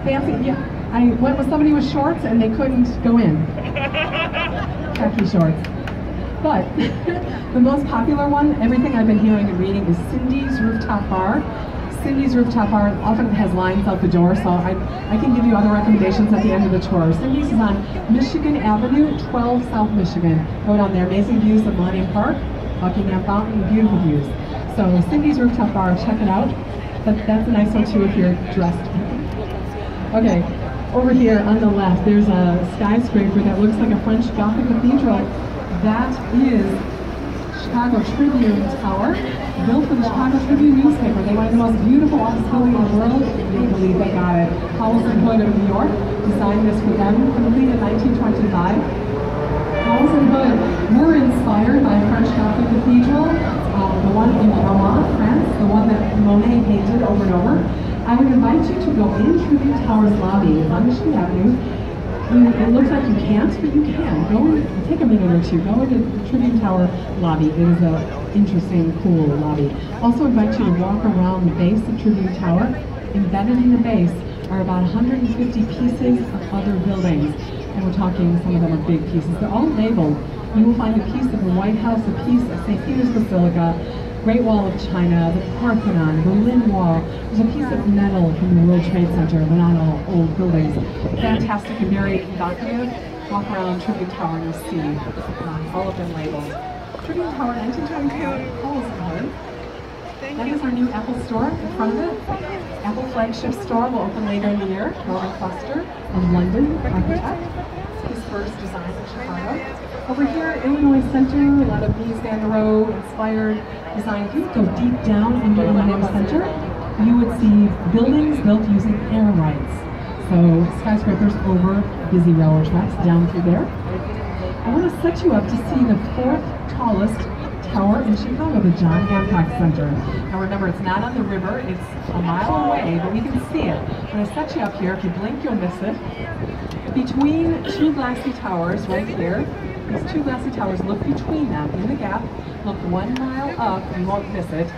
Fancy. Yeah. I went with somebody with shorts and they couldn't go in. Khaki shorts. But the most popular one, everything I've been hearing and reading, is Cindy's Rooftop Bar. Cindy's Rooftop Bar often has lines out the door, so I can give you other recommendations at the end of the tour. Cindy's is on Michigan Avenue, 12 South Michigan. Go down there, amazing views of Millennium Park, Buckingham Fountain, beautiful views. So Cindy's Rooftop Bar, check it out. But that's a nice one too if you're dressed. Okay, over here on the left, there's a skyscraper that looks like a French Gothic cathedral. That is Chicago Tribune Tower, built for the Chicago Tribune newspaper. They wanted the most beautiful office building in the world. They believe they got it. Howells and Hood of New York designed this for them, completed in 1925. Howells and Hood were inspired by a French Gothic cathedral, the one in Rouen, France, the one that Monet painted over and over. I would invite you to go in Tribune Tower's lobby on Michigan Avenue. It looks like you can't, but you can. Go and take a minute or two. Go into the Tribune Tower lobby. It is an interesting, cool lobby. Also invite you to walk around the base of Tribune Tower. Embedded in the base are about 150 pieces of other buildings. And we're talking, some of them are big pieces. They're all labeled. You will find a piece of the White House, a piece of St. Peter's Basilica, Great Wall of China, the Parthenon, Berlin Wall. There's a piece of metal from the World Trade Center, but not all old buildings. Fantastic and very evocative. Walk around Tribune Tower and you'll see all of them labeled. Tribune Tower, 1922, Howells and Hood. That is our new Apple store in front of it. Apple flagship store will open later in the year. Norman Foster of London, architect. His first design in Chicago. Over here, Illinois Center, a lot of Mies van der Rohe inspired design. If you go deep down into Illinois Center, you would see buildings built using air rights. So skyscrapers over busy railroad tracks down through there. I want to set you up to see the fourth tallest tower in Chicago, the John Hancock Center. Now remember, it's not on the river, it's a mile away, but we can see it. I'm going to set you up here. If you blink, you'll miss it. Between two glassy towers right here, these two glassy towers, look between them in the gap, look 1 mile up, you won't miss it.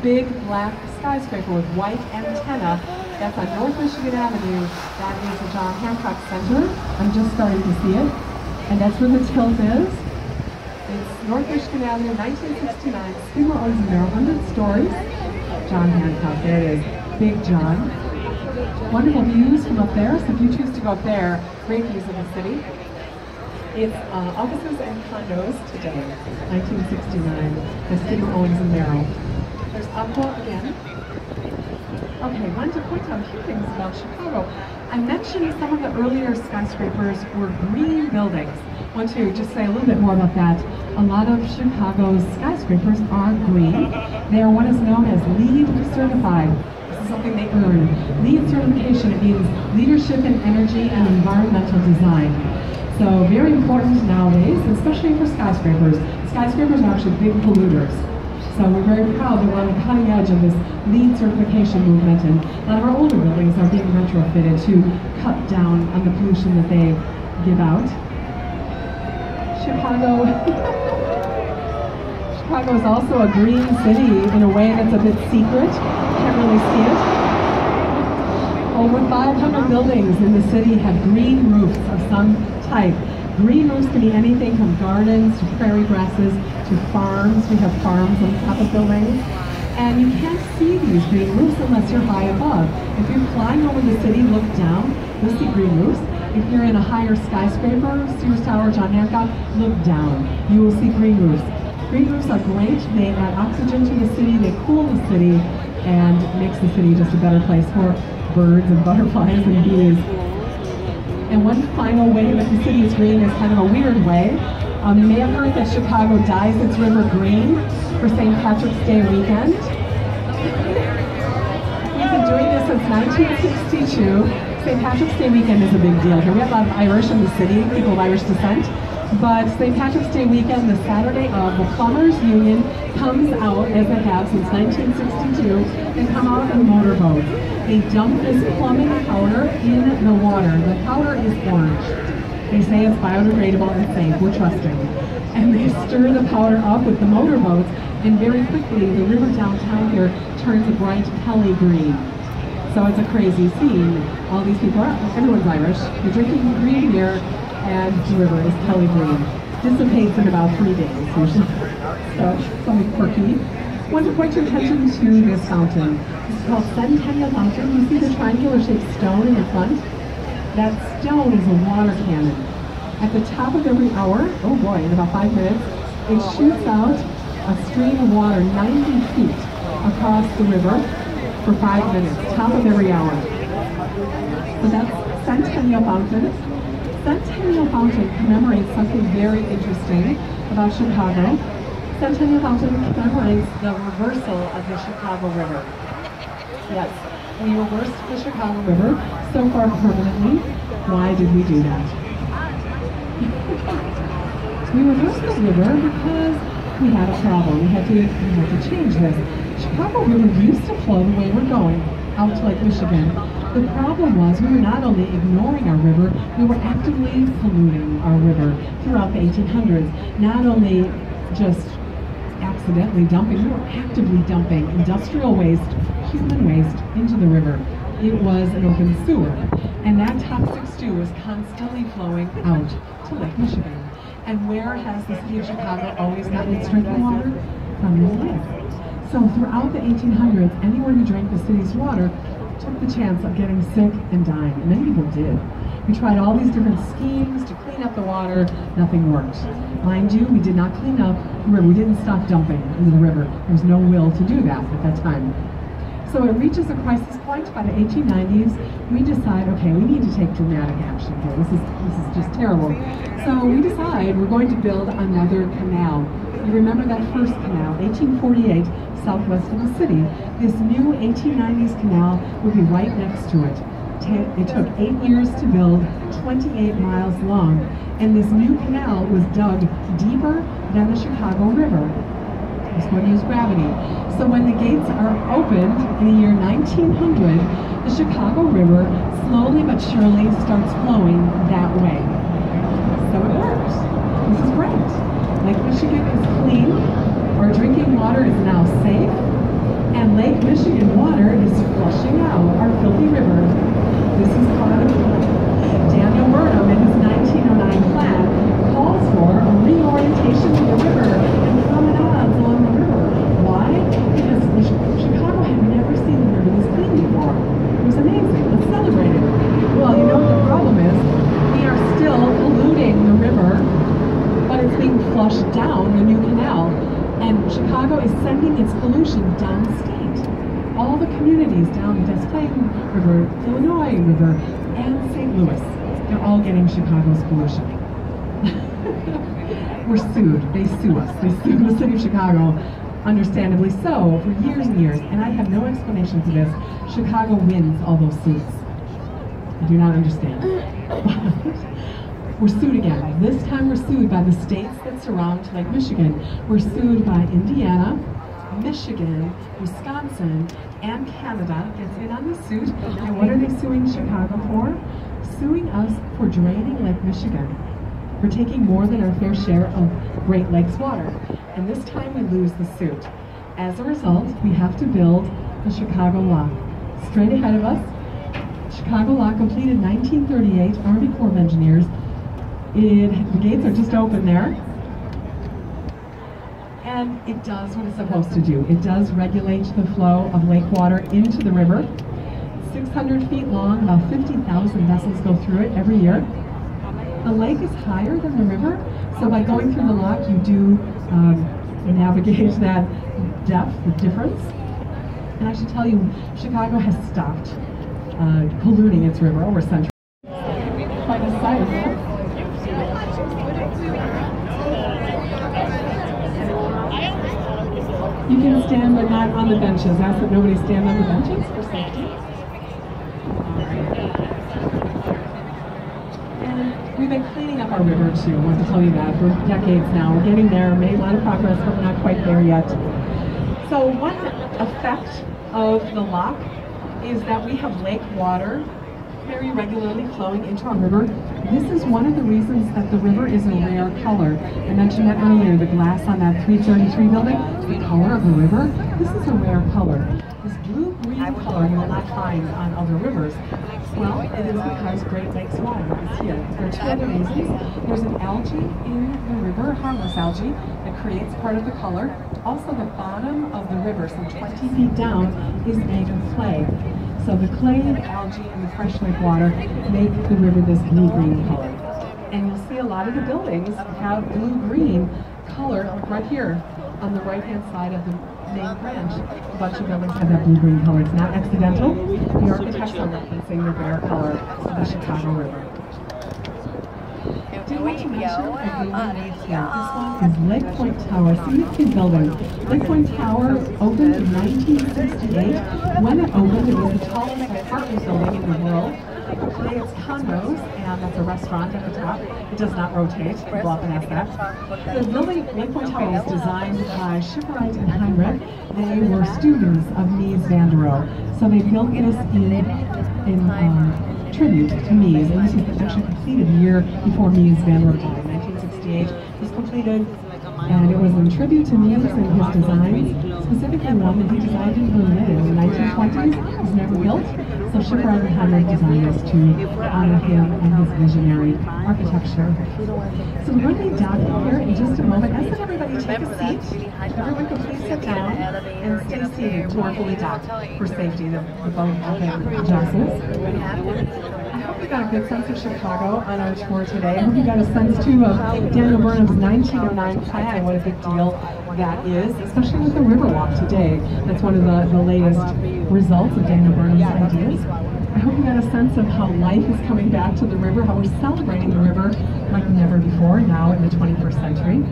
Big black skyscraper with white antenna. That's on North Michigan Avenue. That is the John Hancock Center. I'm just starting to see it. And that's where the tilt is. It's North Michigan Avenue, 1969. Skidmore, owns and Barrel, 100 stories. John Hancock, there it is. Big John. Wonderful views from up there. So if you choose to go up there, great views of the city. It's offices and condos today, 1969. The Skidmore, Owens and Merrill. There's Aqua again. Okay, wanted to point out a few things about Chicago. I mentioned some of the earlier skyscrapers were green buildings. I want to just say a little bit more about that. A lot of Chicago's skyscrapers are green. They are what is known as LEED certified. This is something they earn. LEED certification, it means leadership in energy and environmental design. So very important nowadays, especially for skyscrapers. Skyscrapers are actually big polluters. So we're very proud that we're on the cutting edge of this LEED certification movement, and a lot of our older buildings are being retrofitted to cut down on the pollution that they give out. Chicago is also a green city in a way that's a bit secret. Can't really see it. Over 500 buildings in the city have green roofs of some type. Green roofs can be anything from gardens to prairie grasses to farms. We have farms on top of buildings. And you can't see these green roofs unless you're high above. If you're flying over the city, look down, you'll see green roofs. If you're in a higher skyscraper, Sears Tower, John Hancock, look down. You will see green roofs. Green roofs are great. They add oxygen to the city, they cool the city, and makes the city just a better place for birds and butterflies and bees. And one final way that the city is green is kind of a weird way. You may have heard that Chicago dyes its river green for St. Patrick's Day weekend. We've been doing this since 1962. St. Patrick's Day weekend is a big deal here. We have a lot of Irish in the city, people of Irish descent. But St. Patrick's Day weekend, the Saturday of, the Plumbers Union comes out, as they have since 1962, and come out in motorboats. They dump this plumbing powder in the water. The powder is orange. They say it's biodegradable and safe. We're trusting. And they stir the powder up with the motorboats, and very quickly the river downtown here turns a bright Kelly green. So it's a crazy scene. All these people are, everyone's Irish. They're drinking green beer, and the river is Kelly green. Dissipates in about 3 days usually. So something quirky. I want to point your attention to this fountain. It's called Centennial Fountain. You see the triangular-shaped stone in the front? That stone is a water cannon. At the top of every hour, oh boy, in about 5 minutes, it shoots out a stream of water 90 feet across the river for 5 minutes, top of every hour. So that's Centennial Fountain. Centennial Fountain commemorates something very interesting about Chicago. Centennial Fountain commemorates the reversal of the Chicago River. Yes, we reversed the Chicago River so far permanently. Why did we do that? We reversed the river because we had a problem. We had to change this. Chicago River used to flow the way we're going, out to Lake Michigan. The problem was we were not only ignoring our river, we were actively polluting our river throughout the 1800s. Not only just accidentally dumping, we were actively dumping industrial waste, human waste into the river. It was an open sewer. And that toxic stew was constantly flowing out to Lake Michigan. And where has the city of Chicago always gotten its drinking water? From this lake. So throughout the 1800s, anyone who drank the city's water took the chance of getting sick and dying. And many people did. We tried all these different schemes to clean up the water. Nothing worked. Mind you, we did not clean up the river. We didn't stop dumping into the river. There was no will to do that at that time. So it reaches a crisis point by the 1890s. We decide, okay, we need to take dramatic action here. This is just terrible. So we decide we're going to build another canal. You remember that first canal, 1848, southwest of the city. This new 1890s canal would be right next to it. It took 8 years to build, 28 miles long, and this new canal was dug deeper than the Chicago River. This one used gravity. So when the gates are opened in the year 1900, the Chicago River slowly but surely starts flowing that way. So it works. This is great. Lake Michigan is clean. Our drinking water is now safe. And Lake Michigan water is flushing out our filthy river. This is part of Daniel Burnham in his 1909 plan calls for a reorientation to the river and promenades along the river. Why? Because Chicago had never seen the river this clean before. It was amazing. Let's celebrate it. Well, you know what the problem is? We are still polluting the river, but it's being flushed down the new canal. And Chicago is sending its pollution downstate. All the communities down Des Plaines River, Illinois River, and St. Louis, they're all getting Chicago's pollution. We're sued. They sue us. They sue the city of Chicago, understandably so, for years and years. And I have no explanation for this. Chicago wins all those suits. I do not understand. We're sued again. This time we're sued by the states that surround Lake Michigan. We're sued by Indiana, Michigan, Wisconsin, and Canada gets in on the suit. And what are they suing Chicago for? Suing us for draining Lake Michigan. We're taking more than our fair share of Great Lakes water. And this time we lose the suit. As a result, we have to build the Chicago Lock. Straight ahead of us, Chicago Lock completed 1938, Army Corps of Engineers. The gates are just open there. And it does what it's supposed to do. It does regulate the flow of lake water into the river. 600 feet long, about 50,000 vessels go through it every year. The lake is higher than the river, so by going through the lock, you do navigate that depth, the difference. And I should tell you, Chicago has stopped polluting its river over centuries. Quite a sight, huh? You can stand, but not on the benches. Ask that nobody stand on the benches for safety. And we've been cleaning up our river too. I want to tell you that for decades now. We're getting there, made a lot of progress, but we're not quite there yet. So one effect of the lock is that we have lake water very regularly flowing into our river. This is one of the reasons that the river is a rare color. I mentioned that earlier, the glass on that 333 building, the color of the river. This is a rare color. This blue-green color you will not find on other rivers. Well, it is because Great Lakes water is here. There are two other reasons. There's an algae in the river, harmless algae, that creates part of the color. Also, the bottom of the river, some 20 feet down, is made of clay. So the clay and algae and the fresh lake water make the river this blue-green color. And you'll see a lot of the buildings have blue-green color right here on the right-hand side of the main branch. A bunch of buildings have that blue-green color. It's not accidental. The architects are referencing the rare color of the Chicago River. I did want to mention a building right here. This one is Lake Point Tower, significant building. Lake Point Tower opened in 1968. When it opened, it was the tallest apartment building in the world. Today it's condos, and that's a restaurant at the top. It does not rotate. People often ask that. The building, Lake Point Tower, was designed by Shipwright and Heinrich. They were students of Mies van der Rohe. So they built this in tribute to Mies, and this was actually completed a year before Mies van der Rohe died. 1968 was completed, and it was in tribute to Mies and his designs, specifically one that he designed in Berlin in the 1920s. It was never built, so Shipwright and Heinrich designed this to honor him and his visionary architecture. So we're going to be docking here in just a moment. Ask that everybody take a seat. Everyone can please sit down and stay seated to our fully docked for safety. The boat adjusts. I hope you got a good sense of Chicago on our tour today. I hope you got a sense too of Daniel Burnham's 1909 plan, what a big deal that is, especially with the Riverwalk today. That's one of the latest results of Daniel Burnham's ideas. I hope you got a sense of how life is coming back to the river, how we're celebrating the river like never before now in the 21st century.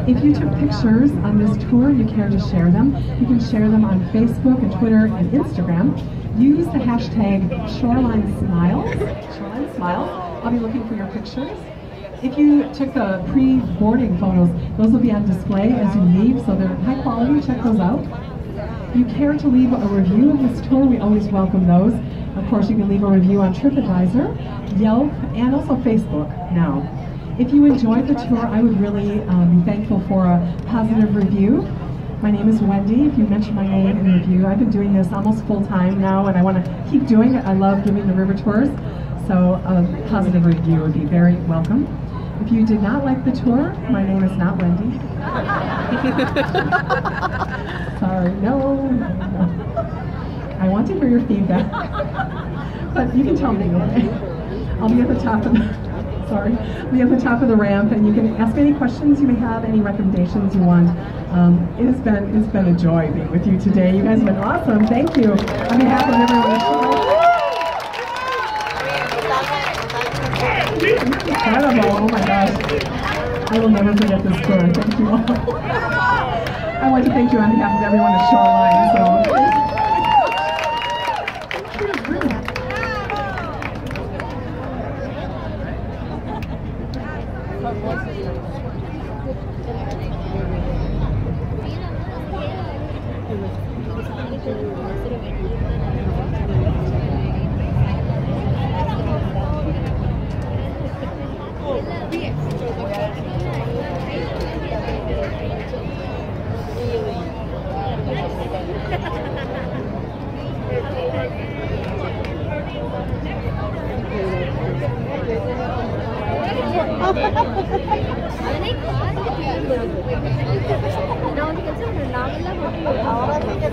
If you took pictures on this tour and you care to share them, you can share them on Facebook and Twitter and Instagram. Use the hashtag Shoreline Smiles. Shoreline Smiles. I'll be looking for your pictures. If you took the pre-boarding photos, those will be on display as you leave, so they're high quality. Check those out. If you care to leave a review of this tour, we always welcome those. Of course, you can leave a review on TripAdvisor, Yelp, and also Facebook now. If you enjoyed the tour, I would really be thankful for a positive review. My name is Wendy. If you mention my name in the review, I've been doing this almost full-time now, and I want to keep doing it. I love giving the river tours, so a positive review would be very welcome. If you did not like the tour, my name is not Wendy. Sorry, no. I want to hear your feedback, but you can tell me, okay? I'll be at the top of the I'll be at the top of the ramp, and you can ask any questions you may have, any recommendations you want. It's been a joy being with you today. You guys have been awesome. Thank you. On behalf of everyone. Incredible. Oh my gosh. I will never forget this tour. Thank you all. I want to thank you on behalf of everyone at Shoreline. Ahora sí que